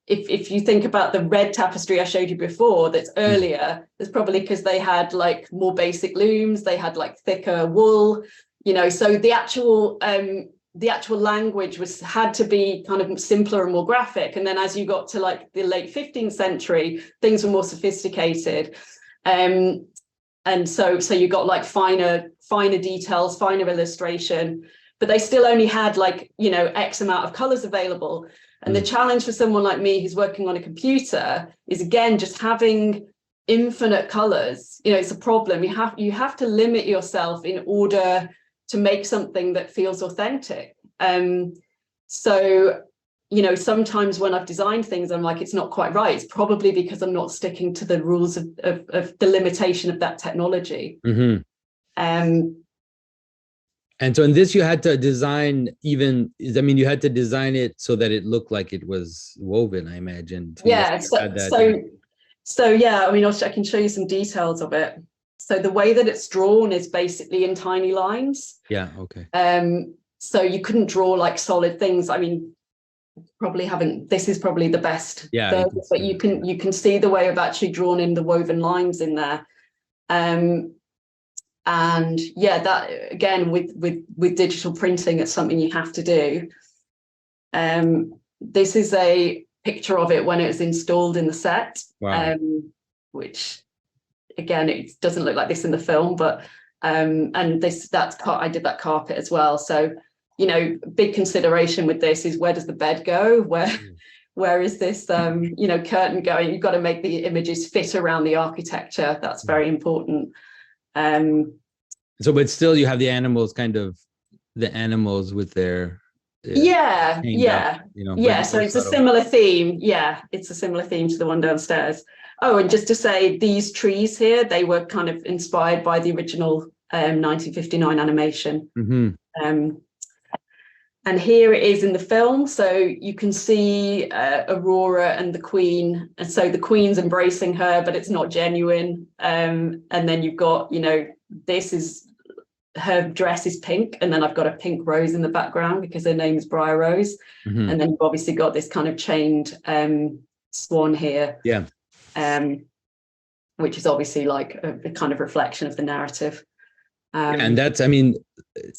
if you think about the red tapestry I showed you before, that's earlier, it's probably because they had like more basic looms, they had like thicker wool, you know, so the actual language had to be kind of simpler and more graphic. And then as you got to like the late 15th century, things were more sophisticated. And so you got like finer details, finer illustration, but they still only had like, you know, X amount of colors available. And the challenge for someone like me who's working on a computer is, again, just having infinite colors. You know, it's a problem. You have to limit yourself in order to make something that feels authentic. So, you know, sometimes when I've designed things, I'm like, it's not quite right. It's probably because I'm not sticking to the rules of the limitation of that technology. And so in this, you had to design you had to design it so that it looked like it was woven, I imagine. Yeah. So yeah, I mean, I can show you some details of it. So the way that it's drawn is basically in tiny lines. Yeah. Okay. So you couldn't draw like solid things. I mean, this is probably the best. Yeah. But you can see the way I've actually drawn in the woven lines in there. And yeah, that again with digital printing, it's something you have to do. This is a picture of it when it was installed in the set. Wow. Which again, it doesn't look like this in the film, but and I did that carpet as well. So, you know, big consideration with this is, where does the bed go? Where is this you know, curtain going? You've got to make the images fit around the architecture. That's very important. So, but still you have the animals with their yeah, you know, yeah. So it's subtle. A similar theme. Yeah, it's a similar theme to the one downstairs. Oh, and just to say, these trees here, they were kind of inspired by the original 1959 animation. And here it is in the film. So you can see Aurora and the Queen. And so the Queen's embracing her, but it's not genuine. And then you've got, you know, her dress is pink. And then I've got a pink rose in the background because her name is Briar Rose. And then you've obviously got this kind of chained swan here. Yeah. Which is obviously like a kind of reflection of the narrative. And that's, I mean,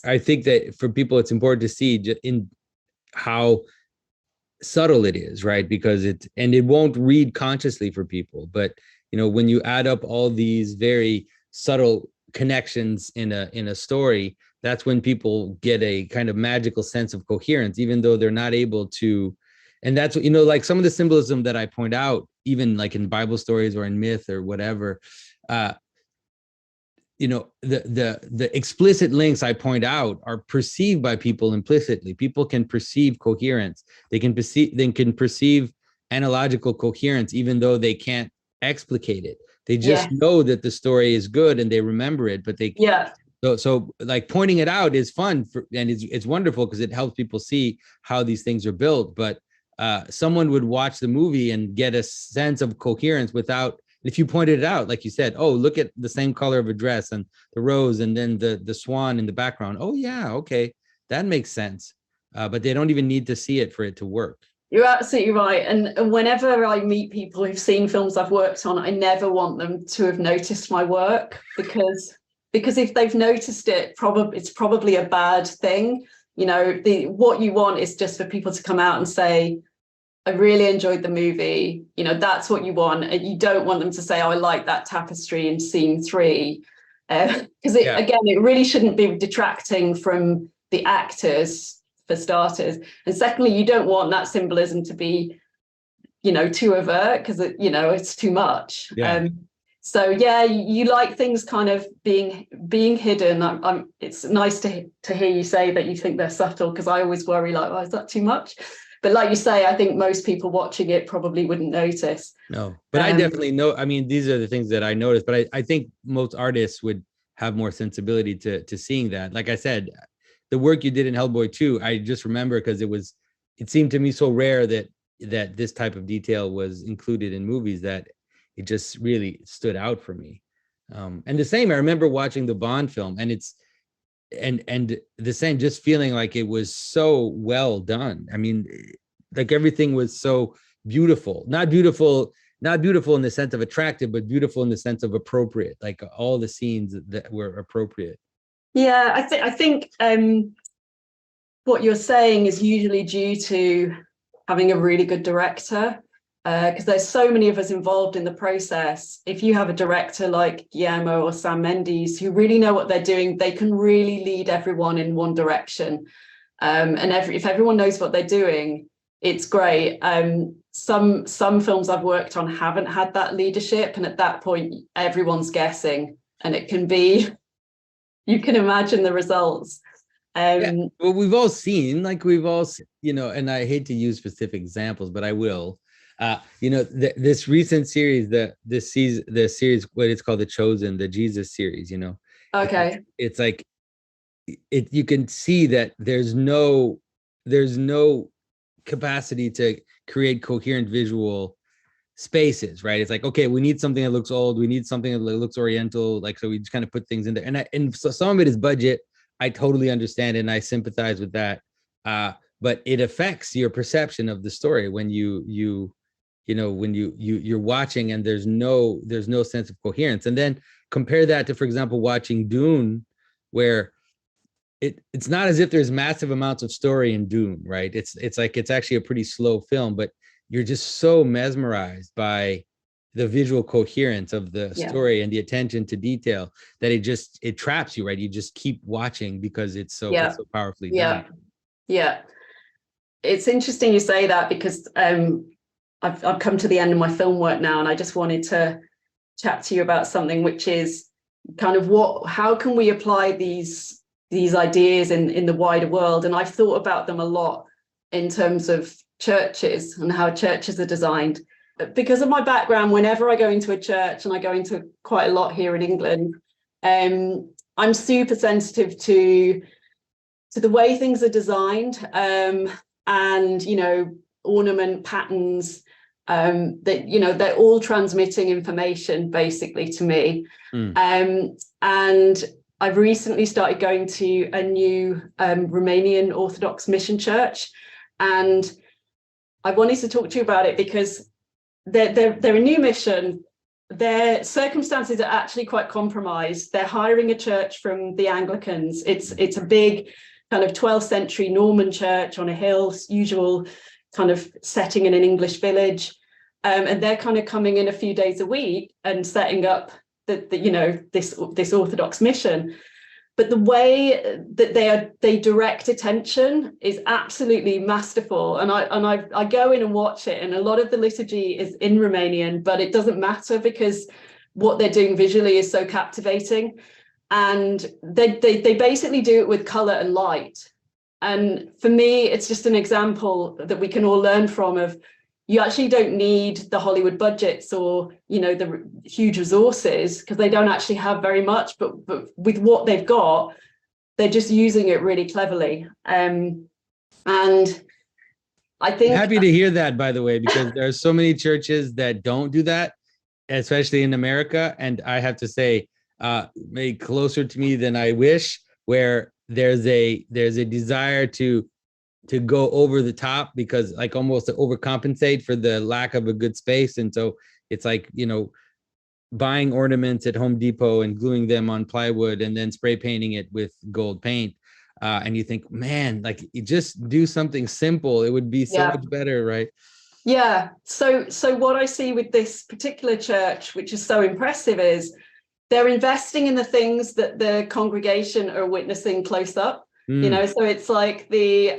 I think that for people, it's important to see in how subtle it is, right? Because it won't read consciously for people, but you know, when you add up all these very subtle connections in a story, that's when people get a kind of magical sense of coherence, even though they're not able to. And that's what, you know, like some of the symbolism that I point out, even like in Bible stories or in myth or whatever, you know, the explicit links I point out are perceived by people implicitly. People can perceive coherence. They can perceive analogical coherence, even though they can't explicate it. They just know that the story is good and they remember it, but they so like pointing it out is fun and it's wonderful because it helps people see how these things are built. But someone would watch the movie and get a sense of coherence without, if you pointed it out, like you said, oh, look at the same color of a dress and the rose and then the swan in the background. Oh yeah, okay, that makes sense. But they don't even need to see it for it to work. You're absolutely right. And whenever I meet people who've seen films I've worked on, I never want them to have noticed my work because if they've noticed it, it's probably a bad thing. You know, what you want is just for people to come out and say, I really enjoyed the movie. You know, that's what you want. And you don't want them to say, oh, I like that tapestry in scene 3. Because again, it really shouldn't be detracting from the actors, for starters. And secondly, you don't want that symbolism to be, you know, too overt because, you know, it's too much. Yeah. So yeah, you like things kind of being hidden. It's nice to hear you say that you think they're subtle, because I always worry like, oh, is that too much? But like you say, I think most people watching it probably wouldn't notice. No, but I definitely know. I mean, these are the things that I noticed, but I think most artists would have more sensibility to seeing that. Like I said, the work you did in Hellboy 2, I just remember because it seemed to me so rare that this type of detail was included in movies that it just really stood out for me. And the same, I remember watching the Bond film, and and the same, just feeling like it was so well done. I mean, like everything was so beautiful, not beautiful in the sense of attractive, but beautiful in the sense of appropriate, like all the scenes that were appropriate. Yeah, I think what you're saying is usually due to having a really good director, because there's so many of us involved in the process. If you have a director like Guillermo or Sam Mendes who really know what they're doing, they can really lead everyone in one direction. And if everyone knows what they're doing, it's great. Some films I've worked on haven't had that leadership, and at that point, everyone's guessing, and it can be, you can imagine the results. Yeah, well, we've all seen, and I hate to use specific examples, but I will. This recent series, the series, what it's called, The Chosen, the Jesus series. Okay. It's like you can see that there's no capacity to create coherent visual spaces, right? It's like, okay, we need something that looks old, we need something that looks oriental, like, so we just kind of put things in there, and so some of it is budget. I totally understand it, and I sympathize with that. But it affects your perception of the story when you're watching and there's no sense of coherence. And then compare that to, for example, watching Dune, where it's not as if there's massive amounts of story in Dune, right? It's like, it's actually a pretty slow film, but you're just so mesmerized by the visual coherence of the story and the attention to detail that it traps you, right? You just keep watching because it's so powerfully done. Yeah. It's interesting you say that, because I've come to the end of my film work now, and I just wanted to chat to you about something, which is kind of how can we apply these ideas in the wider world. And I've thought about them a lot in terms of churches and how churches are designed. Because of my background, whenever I go into a church, and I go into quite a lot here in England, I'm super sensitive to the way things are designed, and ornament patterns, that they're all transmitting information basically to me. And I've recently started going to a new Romanian Orthodox mission church, and I wanted to talk to you about it because they're a new mission. Their circumstances are actually quite compromised. They're hiring a church from the Anglicans. It's a big kind of 12th century Norman church on a hill, usual kind of setting in an English village. And they're kind of coming in a few days a week and setting up this Orthodox mission. But the way that they direct attention is absolutely masterful. And I go in and watch it, and a lot of the liturgy is in Romanian, but it doesn't matter because what they're doing visually is so captivating. And they basically do it with color and light. And for me, it's just an example that we can all learn from of, you actually don't need the Hollywood budgets or, the huge resources, because they don't actually have very much, but with what they've got, they're just using it really cleverly. And I think— I'm happy to hear that, by the way, because there are so many churches that don't do that, especially in America. And I have to say, maybe closer to me than I wish, where there's a desire to go over the top, because like almost to overcompensate for the lack of a good space. And so it's like, buying ornaments at Home Depot and gluing them on plywood and then spray painting it with gold paint. And you think, man, like, you just do something simple, it would be so much better, right? Yeah. So what I see with this particular church, which is so impressive, is they're investing in the things that the congregation are witnessing close up. So it's like the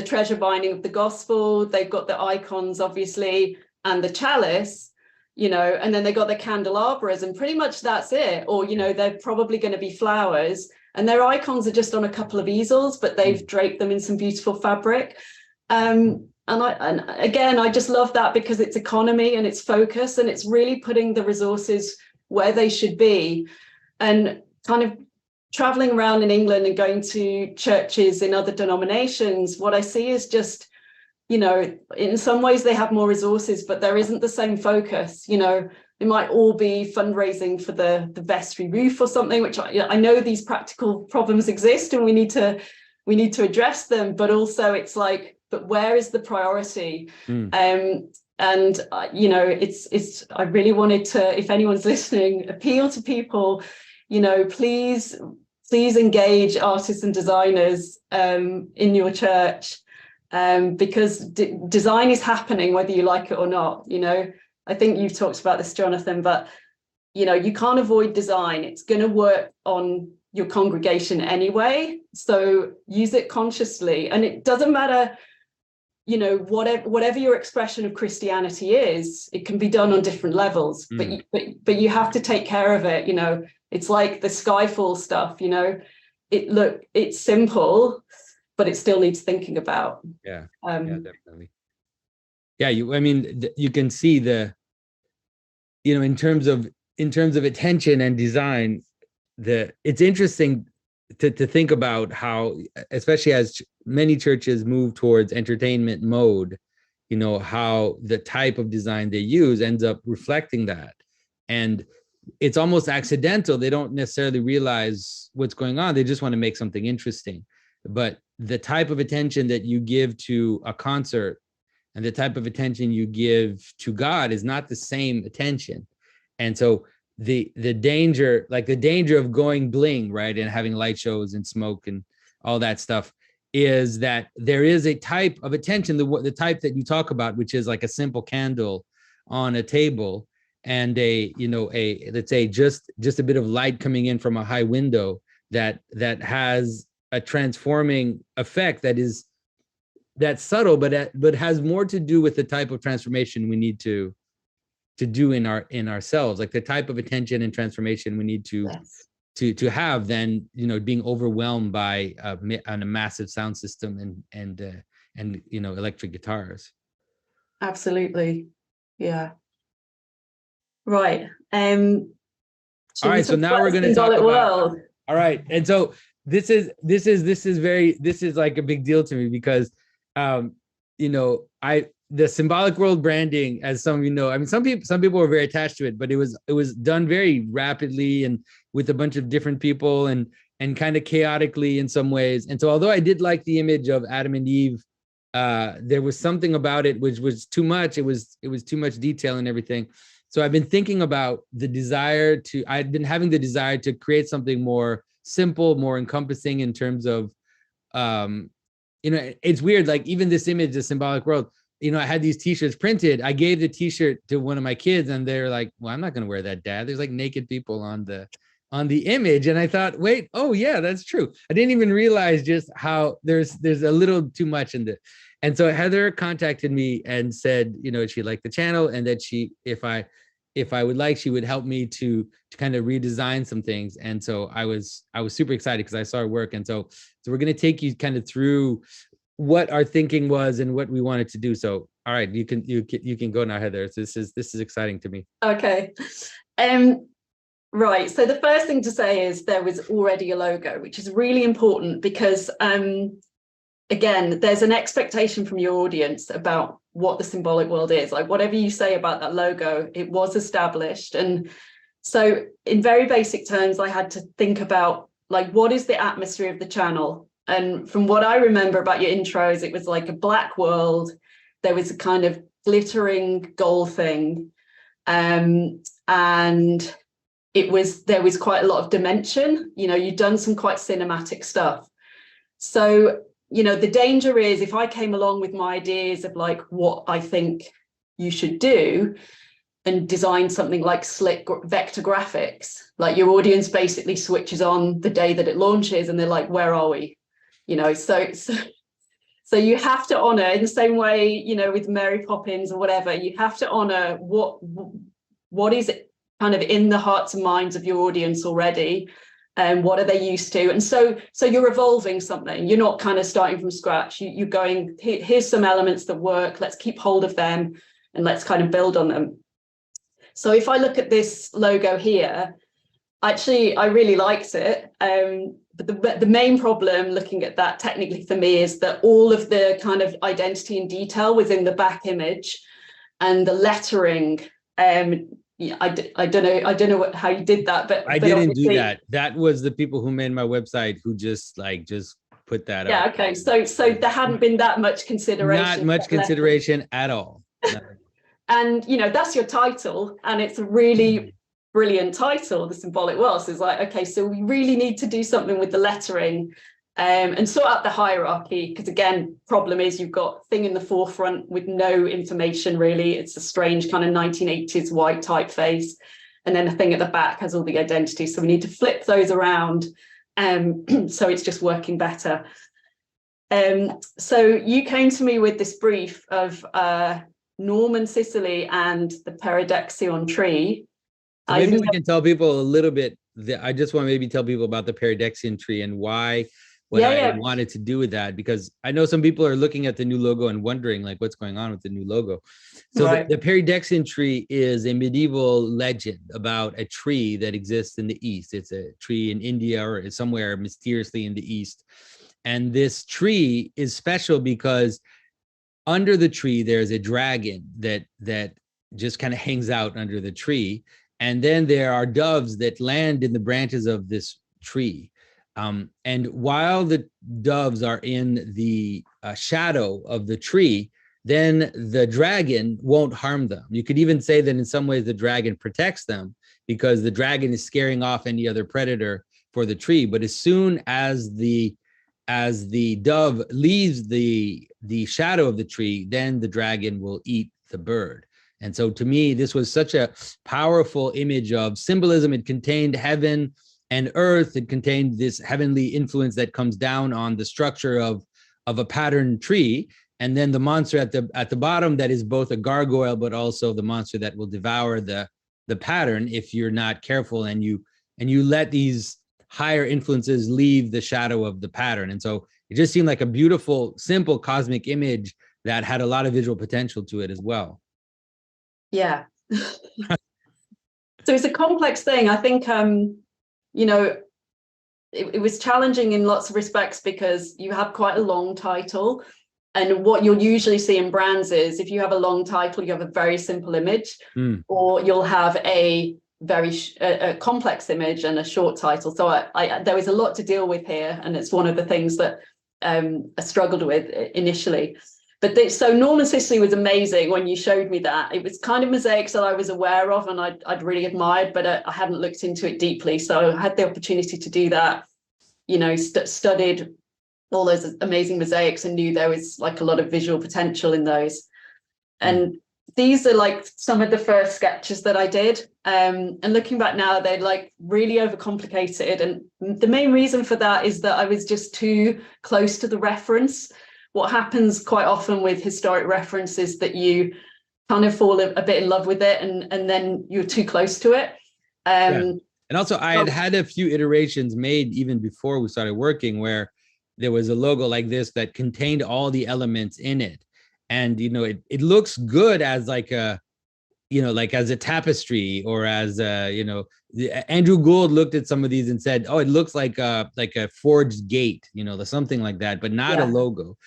treasure binding of the gospel. They've got the icons, obviously, and the chalice, and then they got the candelabras, and pretty much that's it. Or, they're probably going to be flowers, and their icons are just on a couple of easels, but they've draped them in some beautiful fabric. And I just love that, because it's economy and it's focus, and it's really putting the resources where they should be. And kind of traveling around in England and going to churches in other denominations, what I see is just, in some ways they have more resources, but there isn't the same focus. It might all be fundraising for the vestry roof or something, which I know these practical problems exist and we need to address them. But also it's like, but where is the priority? Mm. And it's I really wanted to, if anyone's listening, appeal to people, please engage artists and designers in your church, because design is happening whether you like it or not. I think you've talked about this, Jonathan, but you can't avoid design. It's going to work on your congregation anyway, so use it consciously. And it doesn't matter, whatever your expression of Christianity is, it can be done on different levels. But you have to take care of it. It's like the Skyfall stuff. It's simple, but it still needs thinking about. Yeah, definitely. Yeah, you can see the, in terms of attention and design, it's interesting to think about how, especially as many churches move towards entertainment mode, how the type of design they use ends up reflecting that. And it's almost accidental. They don't necessarily realize what's going on. They just want to make something interesting. But the type of attention that you give to a concert and the type of attention you give to God is not the same attention. And so the danger of going bling, right, and having light shows and smoke and all that stuff, is that there is a type of attention, the type that you talk about, which is like a simple candle on a table and let's say just a bit of light coming in from a high window that has a transforming effect that's subtle, but has more to do with the type of transformation we need to do in ourselves, like the type of attention and transformation we need to have than being overwhelmed by a massive sound system and electric guitars. Absolutely. Yeah. Right. All right. So now we're going to talk about world. All right. And so this is like a big deal to me because the Symbolic World branding, as some of you know, some people were very attached to it, but it was done very rapidly and with a bunch of different people and kind of chaotically in some ways. And so although I did like the image of Adam and Eve, there was something about it which was too much. It was too much detail and everything. So I've been thinking about I'd been having the desire to create something more simple, more encompassing in terms of, it's weird, like even this image, the Symbolic World, I had these t-shirts printed. I gave the t-shirt to one of my kids and they're like, well, I'm not going to wear that, Dad. There's like naked people on the image. And I thought, wait, oh yeah, that's true. I didn't even realize just how there's a little too much in it. And so Heather contacted me and said, she liked the channel and that if I would like, she would help me to kind of redesign some things. And so I was super excited because I saw her work. And so we're going to take you kind of through what our thinking was and what we wanted to do. So, all right, you can go now, Heather. This is exciting to me. Okay. Right. So the first thing to say is there was already a logo, which is really important because, again, there's an expectation from your audience about what the Symbolic World is. Like whatever you say about that logo, it was established. And so in very basic terms, I had to think about like, what is the atmosphere of the channel? And from what I remember about your intros, it was like a black world. There was a kind of glittering gold thing. And there was quite a lot of dimension. You'd done some quite cinematic stuff. So, the danger is if I came along with my ideas of like what I think you should do and design something like slick vector graphics, like your audience basically switches on the day that it launches and they're like, where are we? So you have to honor in the same way, with Mary Poppins or whatever, you have to honor what is kind of in the hearts and minds of your audience already. And what are they used to? And so you're evolving something. You're not kind of starting from scratch. You're going, here's some elements that work. Let's keep hold of them and let's kind of build on them. So if I look at this logo here, actually, I really liked it. But the main problem looking at that technically for me is that all of the kind of identity and detail was in the back image and the lettering. I don't know how you did that, but I didn't do that. That was the people who made my website who just put that Yeah, up. okay. So there hadn't been that much consideration. Not much consideration at all. No. And, you know, that's your title. And it's a really brilliant title, The Symbolic World. So it's like, okay, so we really need to do something with the lettering and sort out the hierarchy. Because again, problem is you've got thing in the forefront with no information really. It's a strange kind of 1980s white typeface. And then the thing at the back has all the identity. So we need to flip those around. So it's just working better. So you came to me with this brief of Norman Sicily and the Peridexion tree. So maybe we can tell people a little bit. I just want to maybe tell people about the Peridexion tree and why, what I wanted to do with that, because I know some people are looking at the new logo and wondering like what's going on with the new logo. So right. the Peridexion tree is a medieval legend about a tree that exists in the East. It's a tree in India or somewhere mysteriously in the East. And this tree is special because under the tree, there's a dragon that just kind of hangs out under the tree. And then there are doves that land in the branches of this tree. And while the doves are in the shadow of the tree, then the dragon won't harm them. You could even say that in some ways the dragon protects them because the dragon is scaring off any other predator for the tree. But as soon as the dove leaves the shadow of the tree, then the dragon will eat the bird. And so to me, this was such a powerful image of symbolism. It contained heaven and earth. It contained this heavenly influence that comes down on the structure of a patterned tree. And then the monster at the bottom that is both a gargoyle, but also the monster that will devour the pattern if you're not careful and you let these higher influences leave the shadow of the pattern. And so it just seemed like a beautiful, simple cosmic image that had a lot of visual potential to it as well. Yeah. So it's a complex thing. I think, you know, it was challenging in lots of respects because you have quite a long title. And what you'll usually see in brands is if you have a long title, you have a very simple image, or you'll have a very complex image and a short title. So there was a lot to deal with here, and it's one of the things that I struggled with initially. But so Norman Sicily was amazing when you showed me that. It was kind of mosaics that I was aware of and I'd really admired, but I hadn't looked into it deeply. So I had the opportunity to do that, you know, studied all those amazing mosaics and knew there was like a lot of visual potential in those. And these are like some of the first sketches that I did. And looking back now, they're like really overcomplicated. And the main reason for that is that I was just too close to the reference. What happens quite often with historic reference is that you kind of fall a bit in love with it and then you're too close to it. Yeah. And also I had a few iterations made even before we started working where there was a logo like this that contained all the elements in it. And, you know, it looks good as like a, you know, like as a tapestry or as a, you know, Andrew Gould looked at some of these and said, oh, it looks like a forged gate, you know, something like that, but not a logo.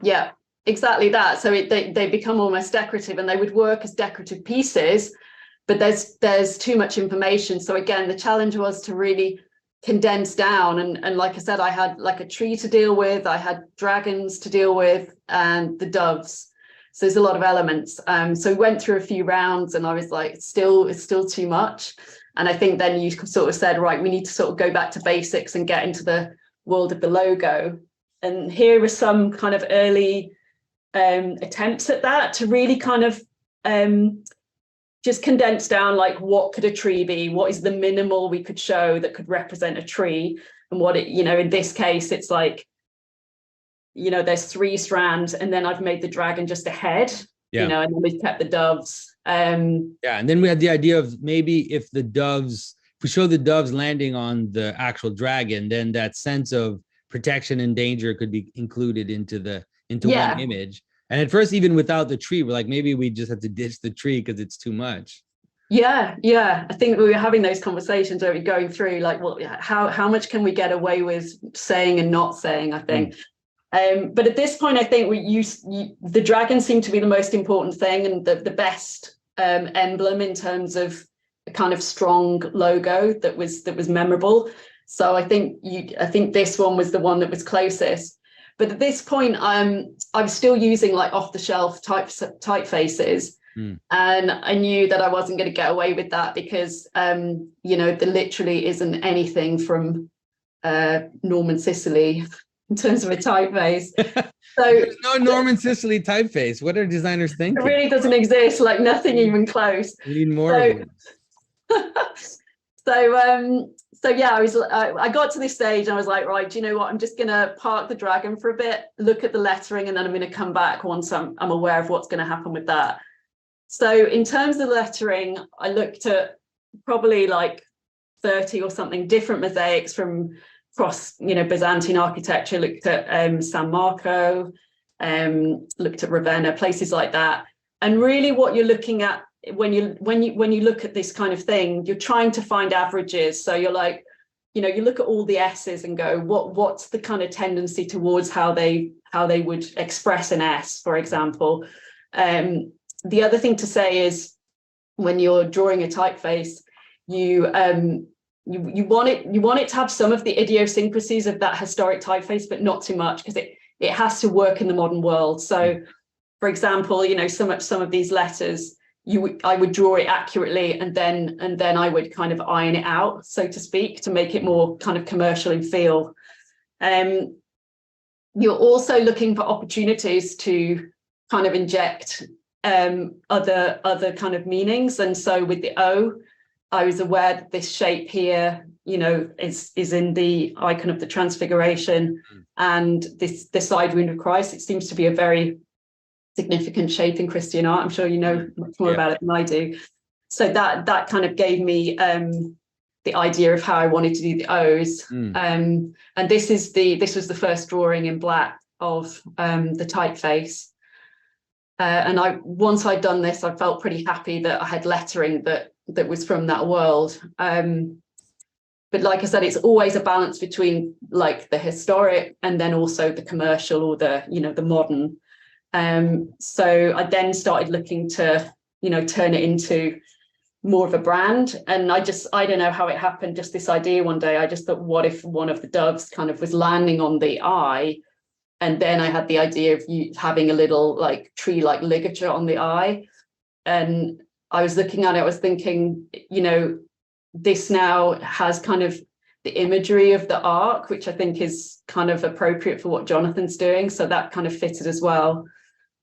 Yeah, exactly that. So they become almost decorative and they would work as decorative pieces, but there's too much information. So again, the challenge was to really condense down. And like I said, I had like a tree to deal with, I had dragons to deal with and the doves. So there's a lot of elements. So we went through a few rounds and I was like, it's still too much. And I think then you sort of said, right, we need to sort of go back to basics and get into the world of the logo. And here are some kind of early attempts at that to really kind of just condense down, like, what could a tree be? What is the minimal we could show that could represent a tree? And what it, you know, in this case, it's like, you know, there's 3 strands and then I've made the dragon just a head, you know, and then we've kept the doves. And then we had the idea of maybe if we show the doves landing on the actual dragon, then that sense of protection and danger could be included into one image. And at first, even without the tree, we're like, maybe we just have to ditch the tree because it's too much. Yeah. I think we were having those conversations where we're going through like, well, how much can we get away with saying and not saying, I think. But at this point, I think the dragon seemed to be the most important thing and the best emblem in terms of a kind of strong logo that was memorable. So I think this one was the one that was closest. But at this point, I was still using like off-the-shelf typefaces. And I knew that I wasn't going to get away with that because, there literally isn't anything from Norman Sicily in terms of a typeface. So there's no Norman Sicily typeface. What are designers thinking? It really doesn't exist, like nothing even close. We need more of them. So yeah, I got to this stage and I was like, right, do you know what? I'm just gonna park the dragon for a bit, look at the lettering, and then I'm gonna come back once I'm aware of what's gonna happen with that. So in terms of lettering, I looked at probably like 30 or something different mosaics from across, Byzantine architecture, looked at San Marco, looked at Ravenna, places like that. And really what you're looking at when you look at this kind of thing, you're trying to find averages. So you're like, you look at all the S's and go, what's the kind of tendency towards how they would express an S, for example. The other thing to say is when you're drawing a typeface, you want it to have some of the idiosyncrasies of that historic typeface, but not too much, because it has to work in the modern world. So, for example, some of these letters, I would draw it accurately, and then I would kind of iron it out, so to speak, to make it more kind of commercial in feel. You're also looking for opportunities to kind of inject other kind of meanings, and so with the O, I was aware that this shape here, is in the icon of the Transfiguration, and this side wound of Christ. It seems to be a very significant shape in Christian art. I'm sure you know much more about it than I do. So that kind of gave me the idea of how I wanted to do the O's. And this was the first drawing in black of the typeface. And once I'd done this, I felt pretty happy that I had lettering that was from that world. But like I said, it's always a balance between like the historic and then also the commercial or the modern. So I then started looking to, turn it into more of a brand. And I don't know how it happened, just this idea one day. I just thought, what if one of the doves kind of was landing on the eye? And then I had the idea of having a little like tree-like ligature on the eye. And I was looking at it, I was thinking, this now has kind of the imagery of the ark, which I think is kind of appropriate for what Jonathan's doing. So that kind of fitted as well.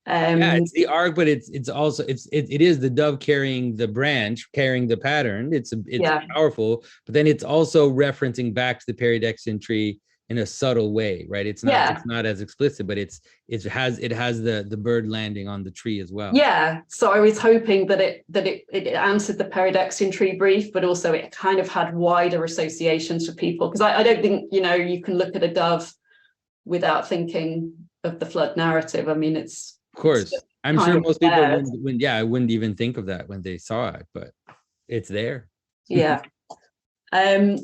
It's the ark, but it's also it is the dove carrying the branch, carrying the pattern. It's powerful, but then it's also referencing back to the Peridexin tree in a subtle way, right? It's not as explicit, but it has the bird landing on the tree as well. Yeah. So I was hoping that it answered the Peridexin tree brief, but also it kind of had wider associations for people, because I don't think you can look at a dove without thinking of the flood narrative. I mean, it's of course. I'm sure most people wouldn't even think of that when they saw it, but it's there. Yeah. And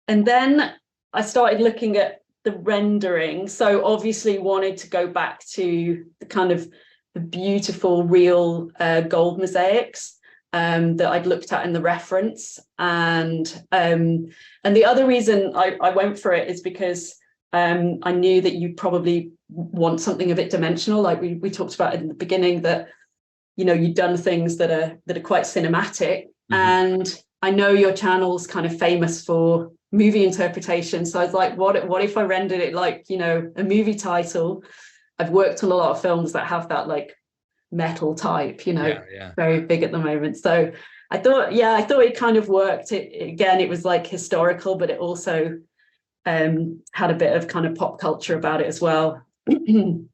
then I started looking at the rendering. So obviously wanted to go back to the kind of the beautiful real gold mosaics that I'd looked at in the reference. And the other reason I went for it is because I knew that you probably want something a bit dimensional. Like we talked about in the beginning, that you've done things that are quite cinematic. And I know your channel's kind of famous for movie interpretation. So I was like, what if I rendered it like, a movie title? I've worked on a lot of films that have that like metal type, very big at the moment. So I thought it kind of worked. It was like historical, but it also had a bit of kind of pop culture about it as well. And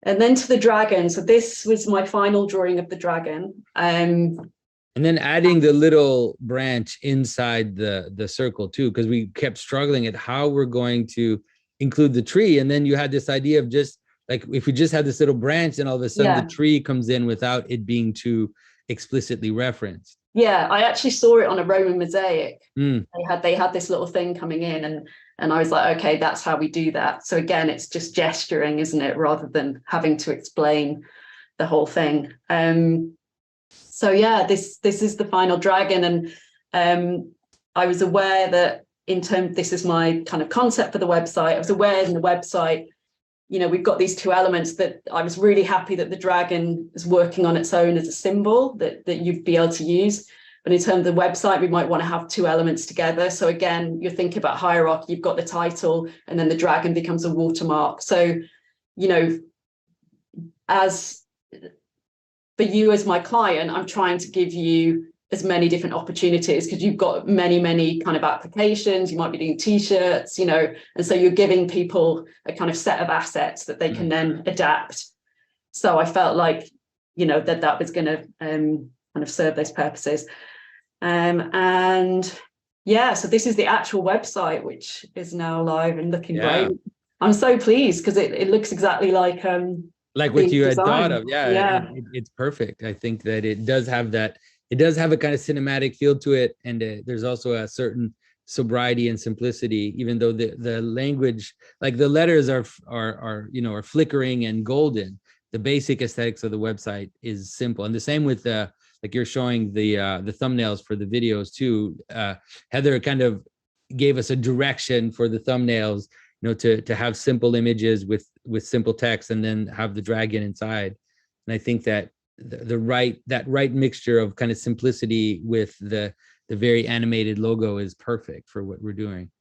then to the dragon. So this was my final drawing of the dragon. And then adding the little branch inside the circle too, because we kept struggling at how we're going to include the tree. And then you had this idea of just like, if we just had this little branch, and all of a sudden the tree comes in without it being too explicitly referenced. Yeah, I actually saw it on a Roman mosaic. They had this little thing coming in, and I was like, okay, that's how we do that. So again, it's just gesturing, isn't it, rather than having to explain the whole thing. So yeah, this is the final dragon, and I was aware that this is my kind of concept for the website. I was aware in the website, we've got these two elements that I was really happy that the dragon is working on its own as a symbol that you'd be able to use. But in terms of the website, we might want to have two elements together. So again, you're thinking about hierarchy, you've got the title, and then the dragon becomes a watermark. So, as for you as my client, I'm trying to give you as many different opportunities because you've got many kind of applications. You might be doing t-shirts, and so you're giving people a kind of set of assets that they can then adapt. So I felt like, that was going to kind of serve those purposes. And yeah, so this is the actual website, which is now live and looking great. I'm so pleased because it looks exactly like what you had thought of. It's perfect. I think that it does have a kind of cinematic feel to it, and there's also a certain sobriety and simplicity, even though the language, like the letters are flickering and golden. The basic aesthetics of the website is simple, and the same with like you're showing the thumbnails for the videos too. Heather kind of gave us a direction for the thumbnails, to have simple images with simple text, and then have the dragon inside. And I think that the right mixture of kind of simplicity with the very animated logo is perfect for what we're doing.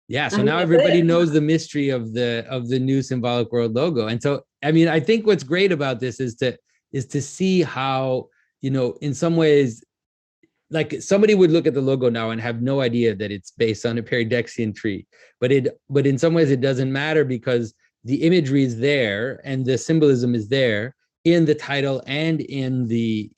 Yeah, so now everybody knows the mystery of the new Symbolic World logo. And so, I mean, I think what's great about this is to see how, in some ways, like somebody would look at the logo now and have no idea that it's based on a peridexian tree, but in some ways it doesn't matter because the imagery is there and the symbolism is there in the title and in the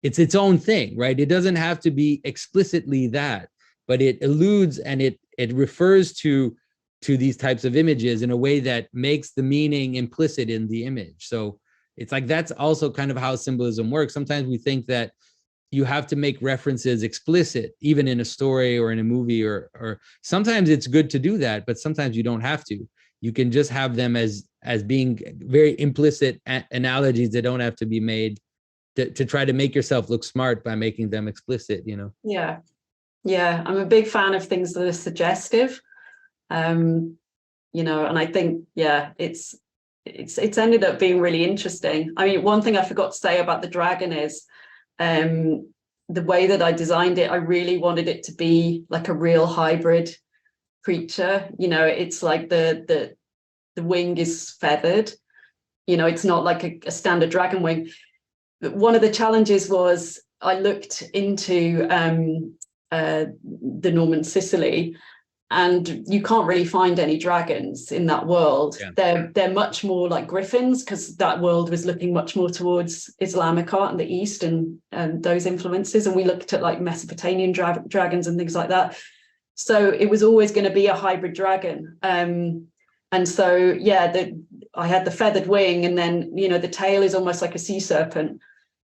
it's its own thing, right? It doesn't have to be explicitly that, but it alludes and it refers to these types of images in a way that makes the meaning implicit in the image. So it's like that's also kind of how symbolism works. Sometimes we think that you have to make references explicit, even in a story or in a movie, or sometimes it's good to do that, but sometimes you don't have to. You can just have them as being very implicit analogies that don't have to be made to try to make yourself look smart by making them explicit, Yeah. I'm a big fan of things that are suggestive, and I think, it's ended up being really interesting. I mean, one thing I forgot to say about the dragon is, the way that I designed it, I really wanted it to be like a real hybrid creature. It's like the wing is feathered. It's not like a standard dragon wing. But one of the challenges was I looked into the Norman Sicily, and you can't really find any dragons in that world. They're much more like griffins, because that world was looking much more towards Islamic art in the East and those influences. And we looked at like Mesopotamian dragons and things like that. So it was always going to be a hybrid dragon. And so, I had the feathered wing, and then, the tail is almost like a sea serpent.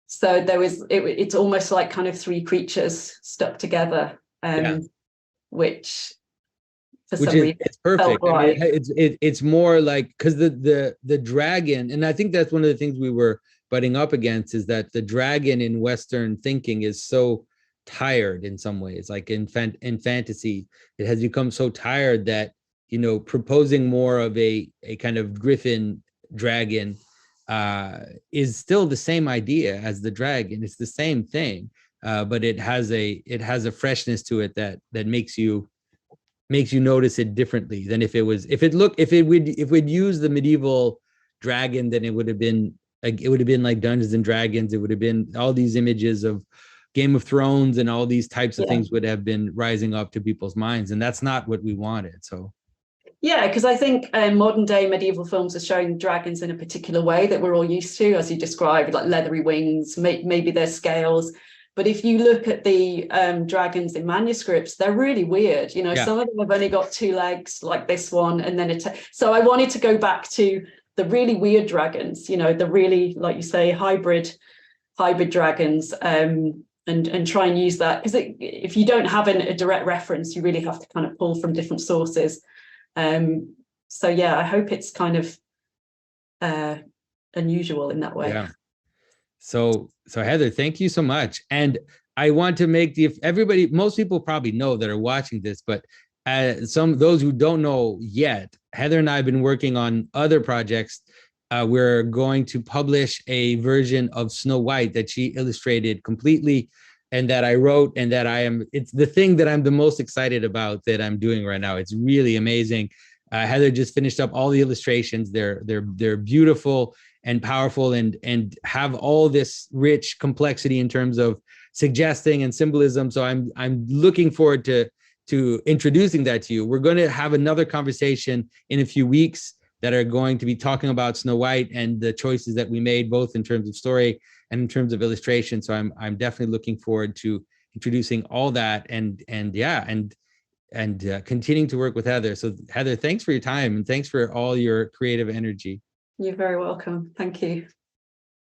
So it's almost like kind of three creatures stuck together, which for some reason it's perfect. Right. I mean, it's more like, because the dragon, and I think that's one of the things we were butting up against, is that the dragon in Western thinking is so tired in some ways. Like in fantasy, it has become so tired that, proposing more of a kind of griffin dragon is still the same idea as the dragon. It's the same thing, but it has a freshness to it that makes you notice it differently than if we'd used the medieval dragon, then it would have been like Dungeons and Dragons. It would have been all these images of Game of Thrones, and all these types of things would have been rising up to people's minds, and that's not what we wanted. So because I think modern day medieval films are showing dragons in a particular way that we're all used to, as you described, like leathery wings, maybe their scales. But if you look at the dragons in manuscripts, they're really weird. Some of them have only got two legs, like this one, and then so I wanted to go back to the really weird dragons, the really, like you say, hybrid dragons, and try and use that, because if you don't have a direct reference, you really have to kind of pull from different sources. So I hope it's kind of unusual in that way. So Heather, thank you so much. And I want to make everybody, most people probably know that are watching this, but those who don't know yet, Heather and I have been working on other projects. We're going to publish a version of Snow White that she illustrated completely and that I wrote, and that it's the thing that I'm the most excited about that I'm doing right now. It's really amazing. Heather just finished up all the illustrations. They're beautiful and powerful, and have all this rich complexity in terms of suggesting and symbolism. So I'm looking forward to introducing that to you. We're going to have another conversation in a few weeks that are going to be talking about Snow White and the choices that we made, both in terms of story and in terms of illustration. So I'm definitely looking forward to introducing all that and continuing to work with Heather. So Heather, thanks for your time and thanks for all your creative energy. You're very welcome. Thank you.